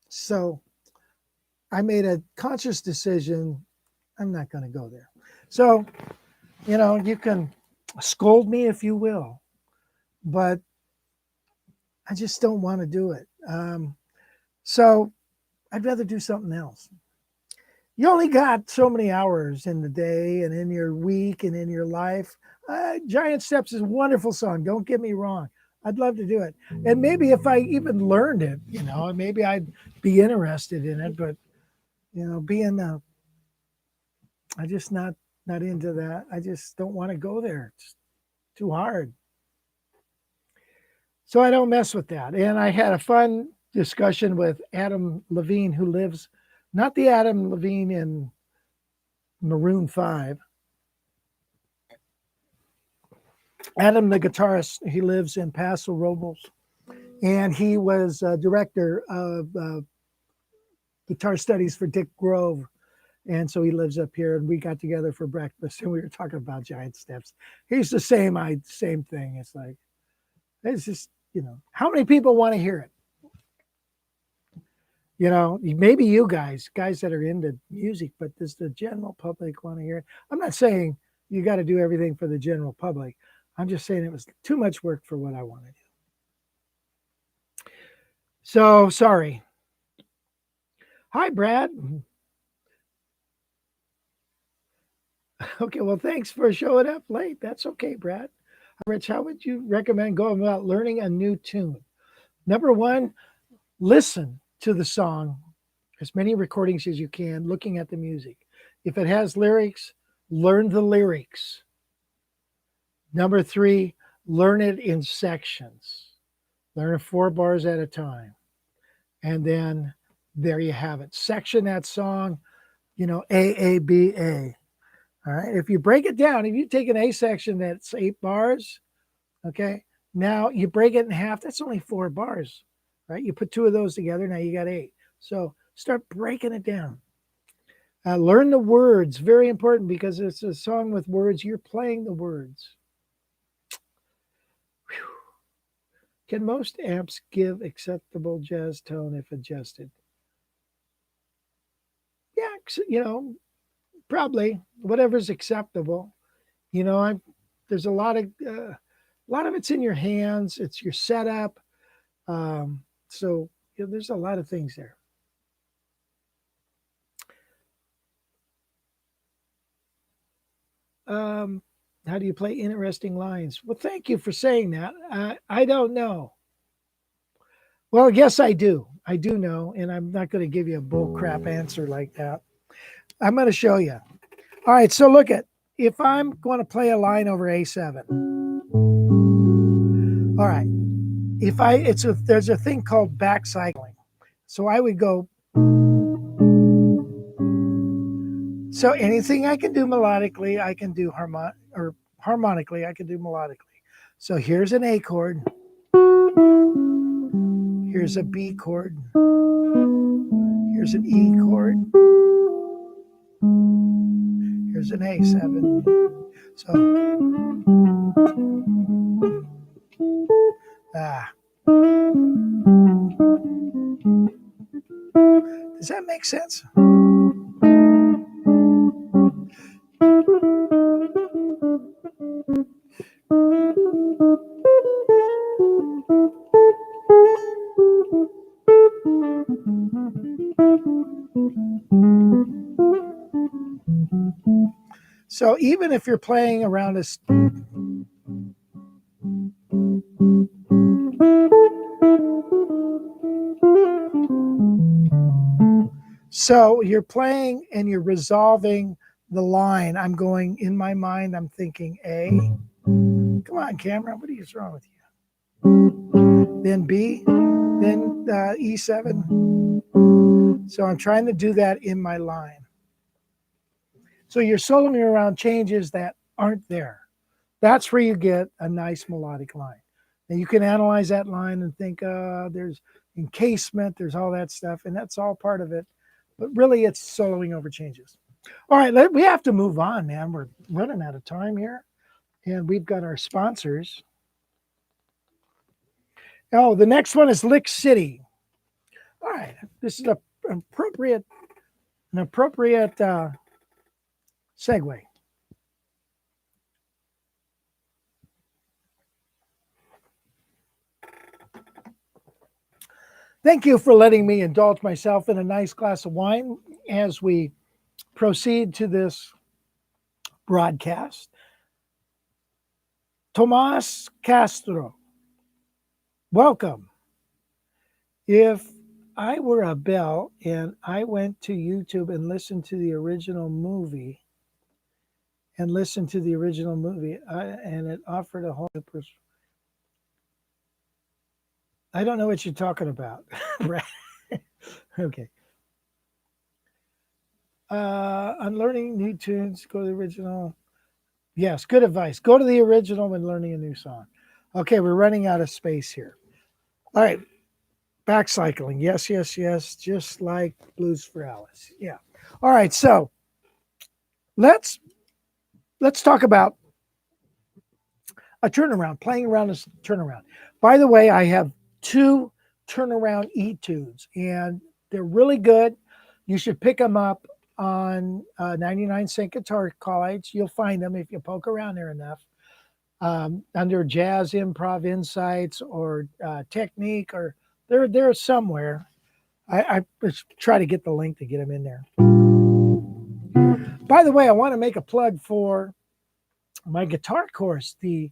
So I made a conscious decision. I'm not going to go there. So, you can scold me if you will, but I just don't want to do it. So I'd rather do something else. You only got so many hours in the day and in your week and in your life. Giant Steps is a wonderful song. Don't get me wrong. I'd love to do it. And maybe if I even learned it, maybe I'd be interested in it. But being I just not into that. I just don't want to go there. It's too hard. So I don't mess with that. And I had a fun discussion with Adam Levine, who lives, not the Adam Levine in Maroon 5. Adam, the guitarist, he lives in Paso Robles. And he was director of guitar studies for Dick Grove. And so he lives up here, and we got together for breakfast, and we were talking about Giant Steps. He's the same thing. It's like, it's just, how many people want to hear it? Maybe you guys that are into music, but does the general public want to hear it? I'm not saying you got to do everything for the general public. I'm just saying it was too much work for what I want to do. So sorry. Hi, Brad. Okay, well, thanks for showing up late. That's okay, Brad. Rich, how would you recommend going about learning a new tune? Number one, listen to the song, as many recordings as you can, looking at the music. If it has lyrics, learn the lyrics. Number three, learn it in sections. Learn 4 bars at a time. And then there you have it. Section that song, A, B, A. All right. If you break it down, if you take an A section that's 8 bars, okay, now you break it in half, that's only 4 bars, right? You put 2 of those together, now you got 8. So start breaking it down. Learn the words, very important, because it's a song with words. You're playing the words. Whew. Can most amps give acceptable jazz tone if adjusted? Yeah, probably whatever's acceptable. There's a lot of it's in your hands. It's your setup. So there's a lot of things there. How do you play interesting lines? Well, thank you for saying that. I don't know. Well, yes, I do. I do know, and I'm not going to give you a bull crap answer like that. I'm going to show you. All right, so look at, if I'm going to play a line over A7. All right. There's a thing called back cycling. So I would go. So anything I can do melodically, I can do harmonically, I can do melodically. So here's an A chord. Here's a B chord. Here's an E chord. Here's an A7. So, does that make sense? So even if you're playing around a so you're playing and you're resolving the line. I'm going in my mind, I'm thinking A. Come on, camera, what is wrong with you? Then B, then E7. So I'm trying to do that in my line. So you're soloing around changes that aren't there. That's where you get a nice melodic line. And you can analyze that line and think, there's encasement, there's all that stuff, and that's all part of it. But really, it's soloing over changes. All right, we have to move on, man. We're running out of time here. And we've got our sponsors. Oh, the next one is Lick City. All right, this is an appropriate segue. Thank you for letting me indulge myself in a nice glass of wine as we proceed to this broadcast. Tomas Castro. Welcome. If I were a bell and I went to YouTube and listened to the original movie and it offered a whole new I don't know what you're talking about. Right. Okay. On learning new tunes, go to the original. Yes, good advice. Go to the original when learning a new song. Okay, we're running out of space here. All right, back cycling. Yes, yes, yes. Just like Blues for Alice. Yeah. All right, so let's talk about a turnaround, playing around a turnaround. By the way, I have 2 turnaround etudes, and they're really good. You should pick them up on 99 Cent Guitar College. You'll find them if you poke around there enough. Under Jazz Improv Insights or Technique, or they're somewhere. I try to get the link to get them in there. By the way, I want to make a plug for my guitar course. The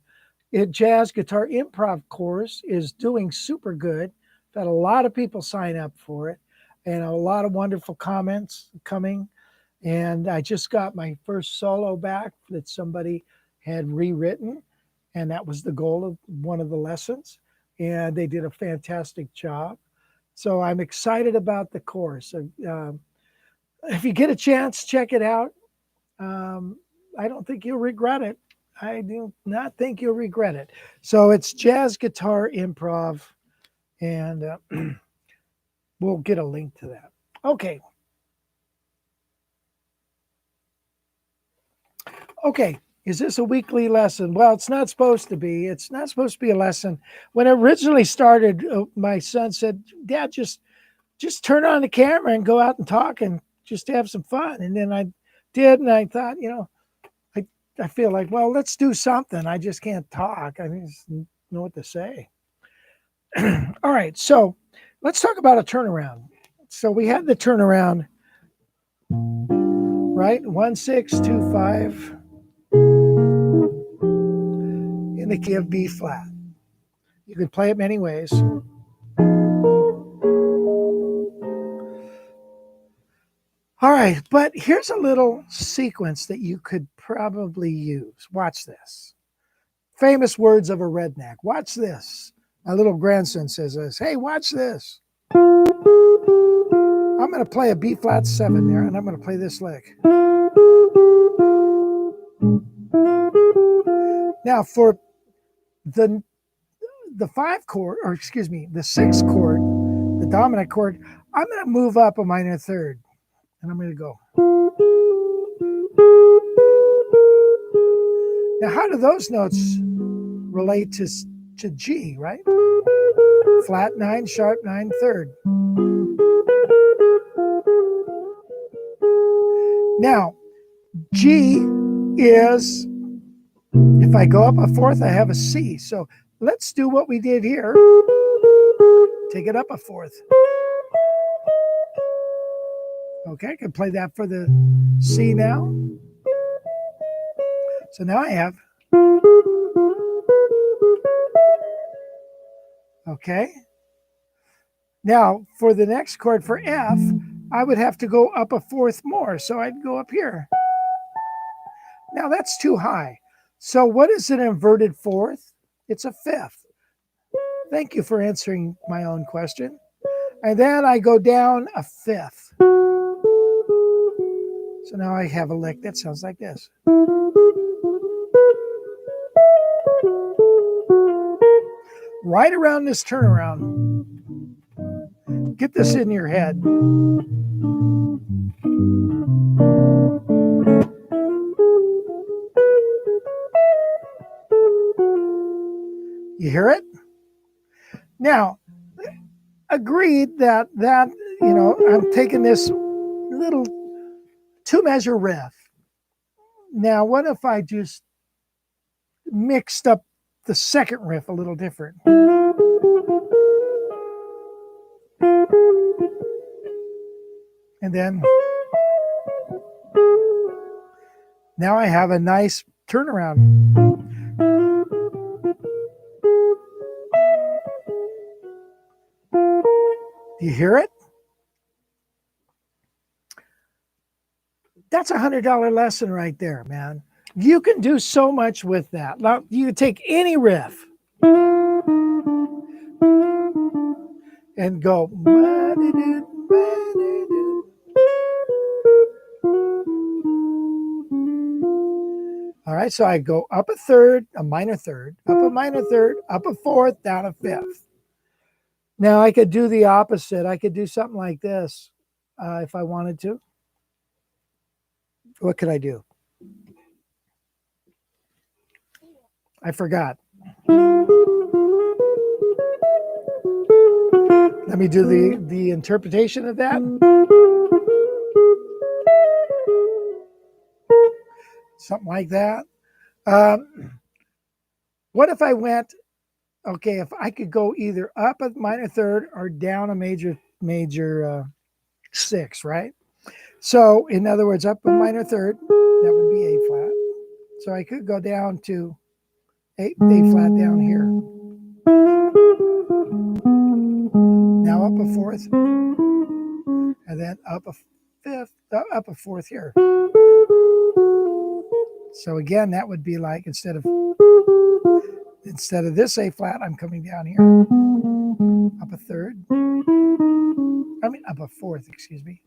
Jazz Guitar Improv course is doing super good. I've had a lot of people sign up for it and a lot of wonderful comments coming. And I just got my first solo back that somebody had rewritten. And that was the goal of one of the lessons. And they did a fantastic job. So I'm excited about the course. If you get a chance, check it out. I don't think you'll regret it. I do not think you'll regret it. So it's Jazz Guitar Improv, and we'll get a link to that. Okay. Okay. Is this a weekly lesson? Well, it's not supposed to be. It's not supposed to be a lesson. When it originally started, my son said, "Dad, just turn on the camera and go out and talk and just have some fun." And then I did, and I thought, I feel like, well, let's do something. I just can't talk. I just know what to say. All right, so let's talk about a turnaround. So we had the turnaround, right? 1, 6, 2, 5 in the key of B flat. You could play it many ways. All right, but here's a little sequence that you could probably use. Watch this. Famous words of a redneck. Watch this. My little grandson says this. Hey, watch this. I'm going to play a B flat 7 there, and I'm going to play this lick. Now, for the 5 chord, or excuse me, the 6 chord, the dominant chord, I'm going to move up a minor third, and I'm going to go. Now, how do those notes relate to G, right? Flat 9, sharp 9, third. Now, G is, if I go up a fourth, I have a C. So let's do what we did here. Take it up a fourth. Okay, I can play that for the C now. So now I have. Okay. Now, for the next chord, for F, I would have to go up a fourth more. So I'd go up here. Now, that's too high. So what is an inverted fourth? It's a fifth. Thank you for answering my own question. And then I go down a fifth. So now I have a lick that sounds like this. Right around this turnaround. Get this in your head. You hear it? Now, agreed that I'm taking this little 2-measure riff. Now, what if I just mixed up the second riff a little different? And then now I have a nice turnaround. Do you hear it? That's $100 lesson right there, man. You can do so much with that. Now, you can take any riff and go. All right, so I go up a third, a minor third, up a minor third, up a fourth, down a fifth. Now I could do the opposite. I could do something like this if I wanted to. What could I do? I forgot. Let me do the interpretation of that. Something like that. What if I went, okay, if I could go either up a minor third or down a major six, right? So in other words, up a minor third, that would be A flat. So I could go down to A flat down here. Now up a fourth, and then up a fifth, up a fourth here. So again, that would be like instead of this A flat, I'm coming down here. Up a third. I mean up a fourth, excuse me.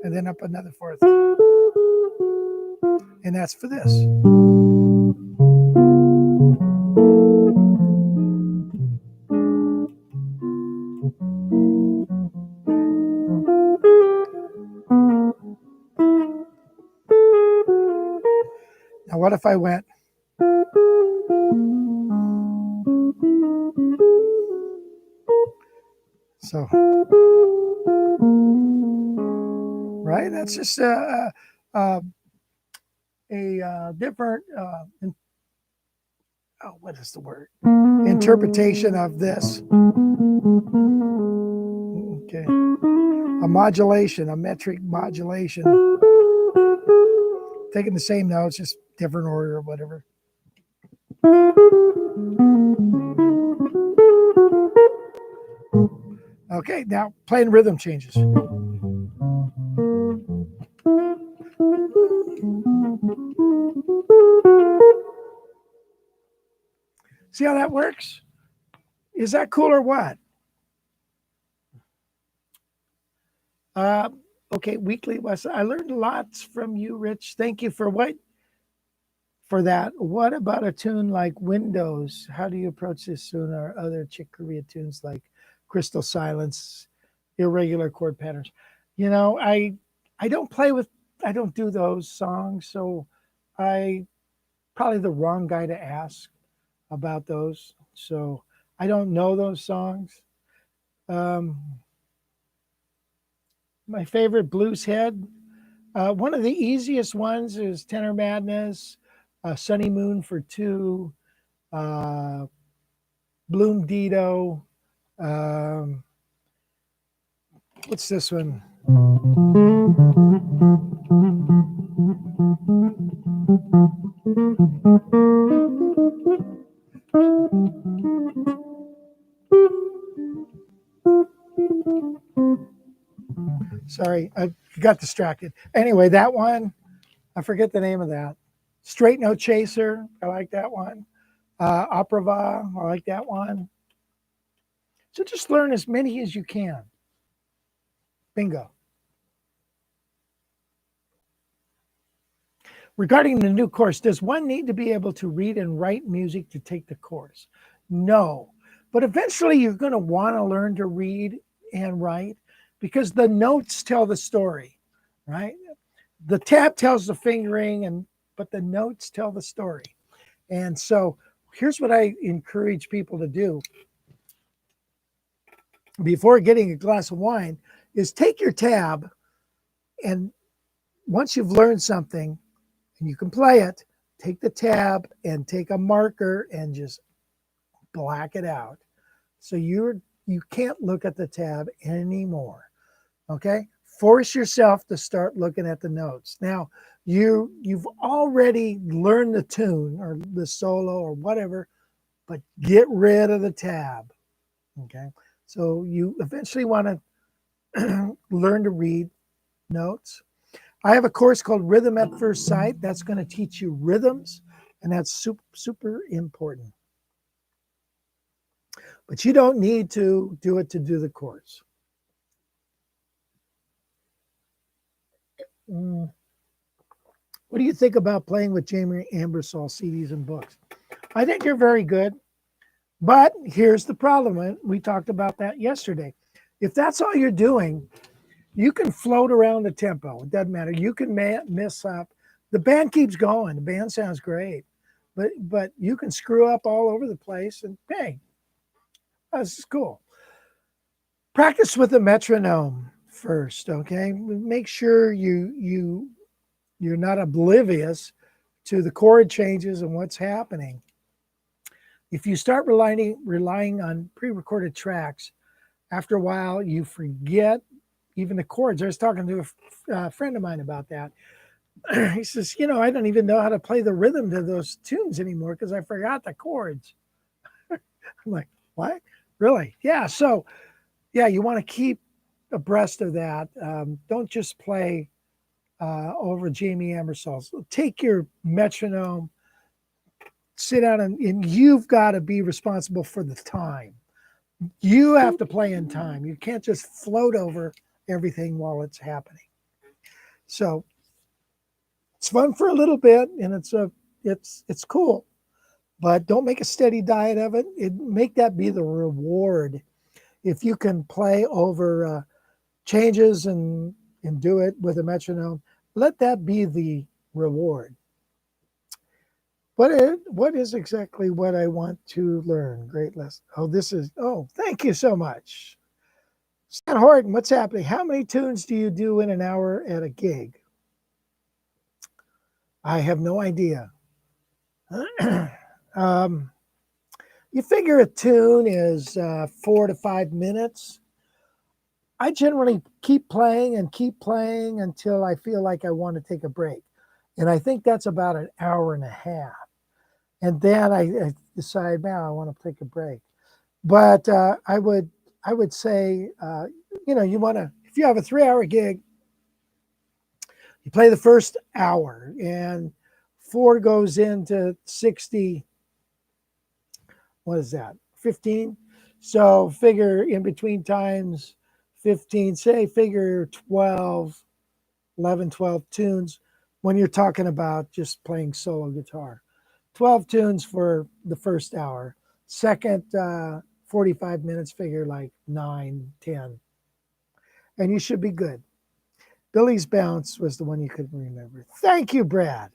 And then up another fourth. And that's for this. Now what if I went so, right? That's just a different, what is the word? Interpretation of this. Okay. A modulation, a metric modulation. Taking the same notes, just different order or whatever. Okay, now playing rhythm changes. See how that works? Is that cool or what? Okay, weekly lesson. I learned lots from you, Rich. Thank you for that. What about a tune like Windows? How do you approach this tune or other Chick Corea tunes like Crystal Silence, Irregular Chord Patterns? You know, I don't do those songs, so I probably the wrong guy to ask about those. So I don't know those songs. My favorite Bluesette, one of the easiest ones is Tenor Madness, Sunny Moon for Two, Bloom Dido. What's this one? Sorry, I got distracted. Anyway, that one, I forget the name of that. Straight Note Chaser, I like that one. Opera Va, I like that one. So just learn as many as you can. Bingo. Regarding the new course, does one need to be able to read and write music to take the course? No, but eventually you're going to want to learn to read and write because the notes tell the story, right? The tab tells the fingering, but the notes tell the story. And so here's what I encourage people to do before getting a glass of wine is take your tab, and once you've learned something and you can play it, take the tab and take a marker and just black it out. So you can't look at the tab anymore. Okay? Force yourself to start looking at the notes. Now, you've already learned the tune or the solo or whatever, but get rid of the tab. Okay? So you eventually want to learn to read notes. I have a course called Rhythm at First Sight. That's going to teach you rhythms, and that's super, super important. But you don't need to do it to do the course. What do you think about playing with Jamie Ambersall CDs and books? I think you're very good. But here's the problem. We talked about that yesterday. If that's all you're doing, you can float around the tempo. It doesn't matter. You can miss up. The band keeps going. The band sounds great. But you can screw up all over the place. And hey, this is cool. Practice with a metronome first, okay? Make sure you're not oblivious to the chord changes and what's happening. If you start relying on pre-recorded tracks, after a while you forget even the chords. I was talking to a friend of mine about that. He says, I don't even know how to play the rhythm to those tunes anymore because I forgot the chords. I'm like, what? Really? Yeah. So, yeah, you want to keep abreast of that. Don't just play over Jamie Ambersall's. Take your metronome, sit down, and you've got to be responsible for the time. You have to play in time. You can't just float over everything while it's happening. So it's fun for a little bit, and it's cool, but don't make a steady diet of it. Make that be the reward. If you can play over changes and do it with a metronome, let that be the reward. What is exactly what I want to learn? Great lesson. Thank you so much. Stan Horton, what's happening? How many tunes do you do in an hour at a gig? I have no idea. You figure a tune is 4 to 5 minutes. I generally keep playing until I feel like I want to take a break. And I think that's about an hour and a half. And then I decide, now I want to take a break. But I would say, you want to, if you have a 3-hour gig, you play the first hour, and 4 goes into 60. What is that? 15. So figure in between times 15, figure 12 tunes when you're talking about just playing solo guitar. 12 tunes for the first hour. Second 45 minutes, figure like 9, 10. And you should be good. Billy's Bounce was the one you couldn't remember. Thank you, Brad.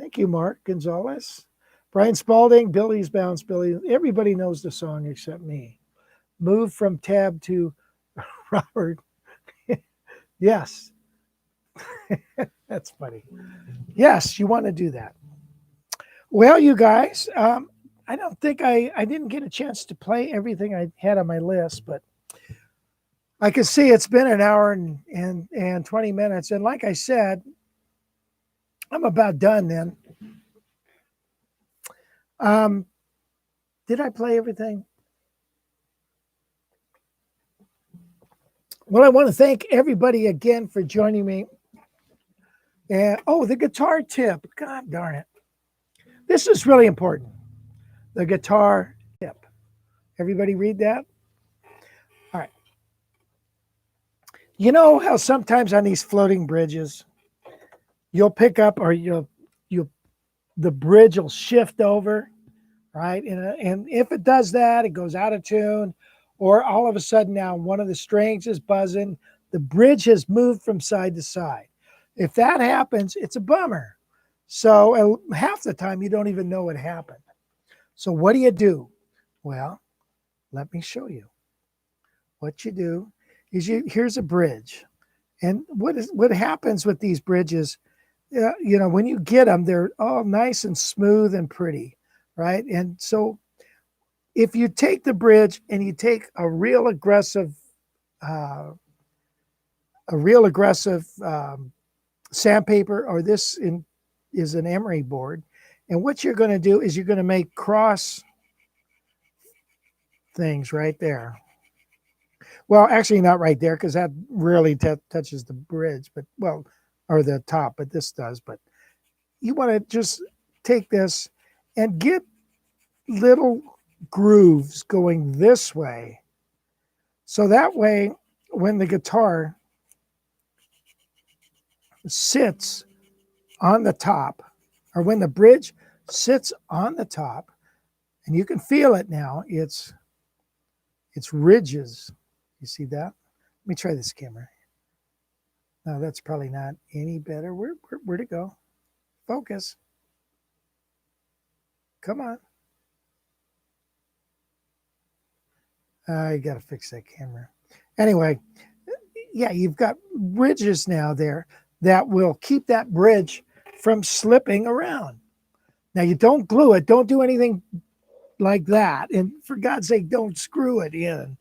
Thank you, Mark Gonzalez. Brian Spalding, Billy's Bounce, Billy. Everybody knows the song except me. Move from tab to Robert. Yes. That's funny. Yes, you want to do that. Well, you guys, I don't think I didn't get a chance to play everything I had on my list, but I can see it's been an hour and 20 minutes. And like I said, I'm about done then. Did I play everything? Well, I want to thank everybody again for joining me. And the guitar tip. God darn it. This is really important. The guitar tip. Everybody read that? All right. You know how sometimes on these floating bridges, you'll pick up or the bridge will shift over, right? And if it does that, it goes out of tune, or all of a sudden now one of the strings is buzzing, the bridge has moved from side to side. If that happens, it's a bummer. So half the time you don't even know what happened. So what do? Well, let me show you. What you do is here's a bridge. And what happens with these bridges, when you get them, they're all nice and smooth and pretty, right? And so if you take the bridge and you take a real aggressive sandpaper, or this is an emery board, And what you're going to do is you're going to make cross things right there. Well, actually not right there, because that rarely touches the bridge, but well, or the top, but this does. But you want to just take this and get little grooves going this way. So that way, when the guitar sits on the top, or when the bridge sits on the top, and you can feel it now, it's ridges. You see that? Let me try this camera. No, that's probably not any better. Where'd it go? Focus. Come on. I got to fix that camera. Anyway, yeah, you've got ridges now there that will keep that bridge from slipping around. Now, you don't glue it. Don't do anything like that. And for God's sake, don't screw it in.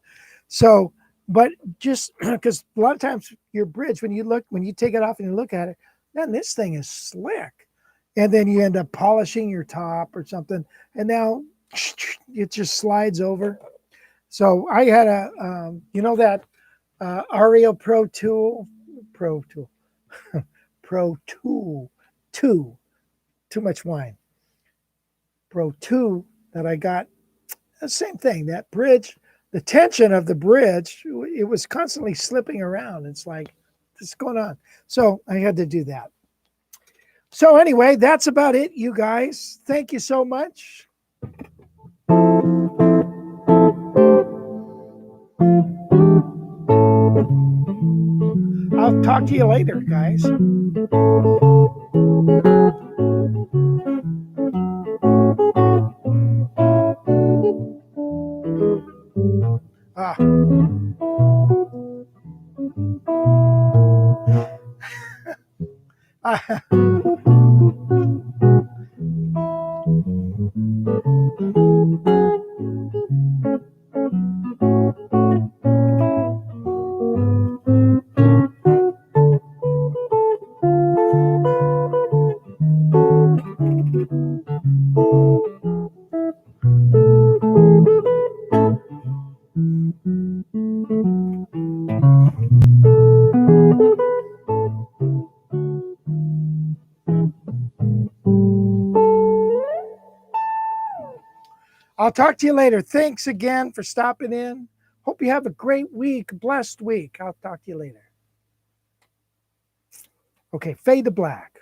So, but just because a lot of times your bridge, when you take it off and you look at it, man, this thing is slick. And then you end up polishing your top or something. And now it just slides over. So I had that Ario Pro Tool 2, too much wine. Pro 2 that I got, the same thing, that bridge, the tension of the bridge, it was constantly slipping around. It's like, what's going on? So I had to do that. So anyway, that's about it, you guys. Thank you so much. I'll talk to you later, guys. I'll talk to you later. Thanks again for stopping in. Hope you have a great week, blessed week. I'll talk to you later. Okay, fade to black.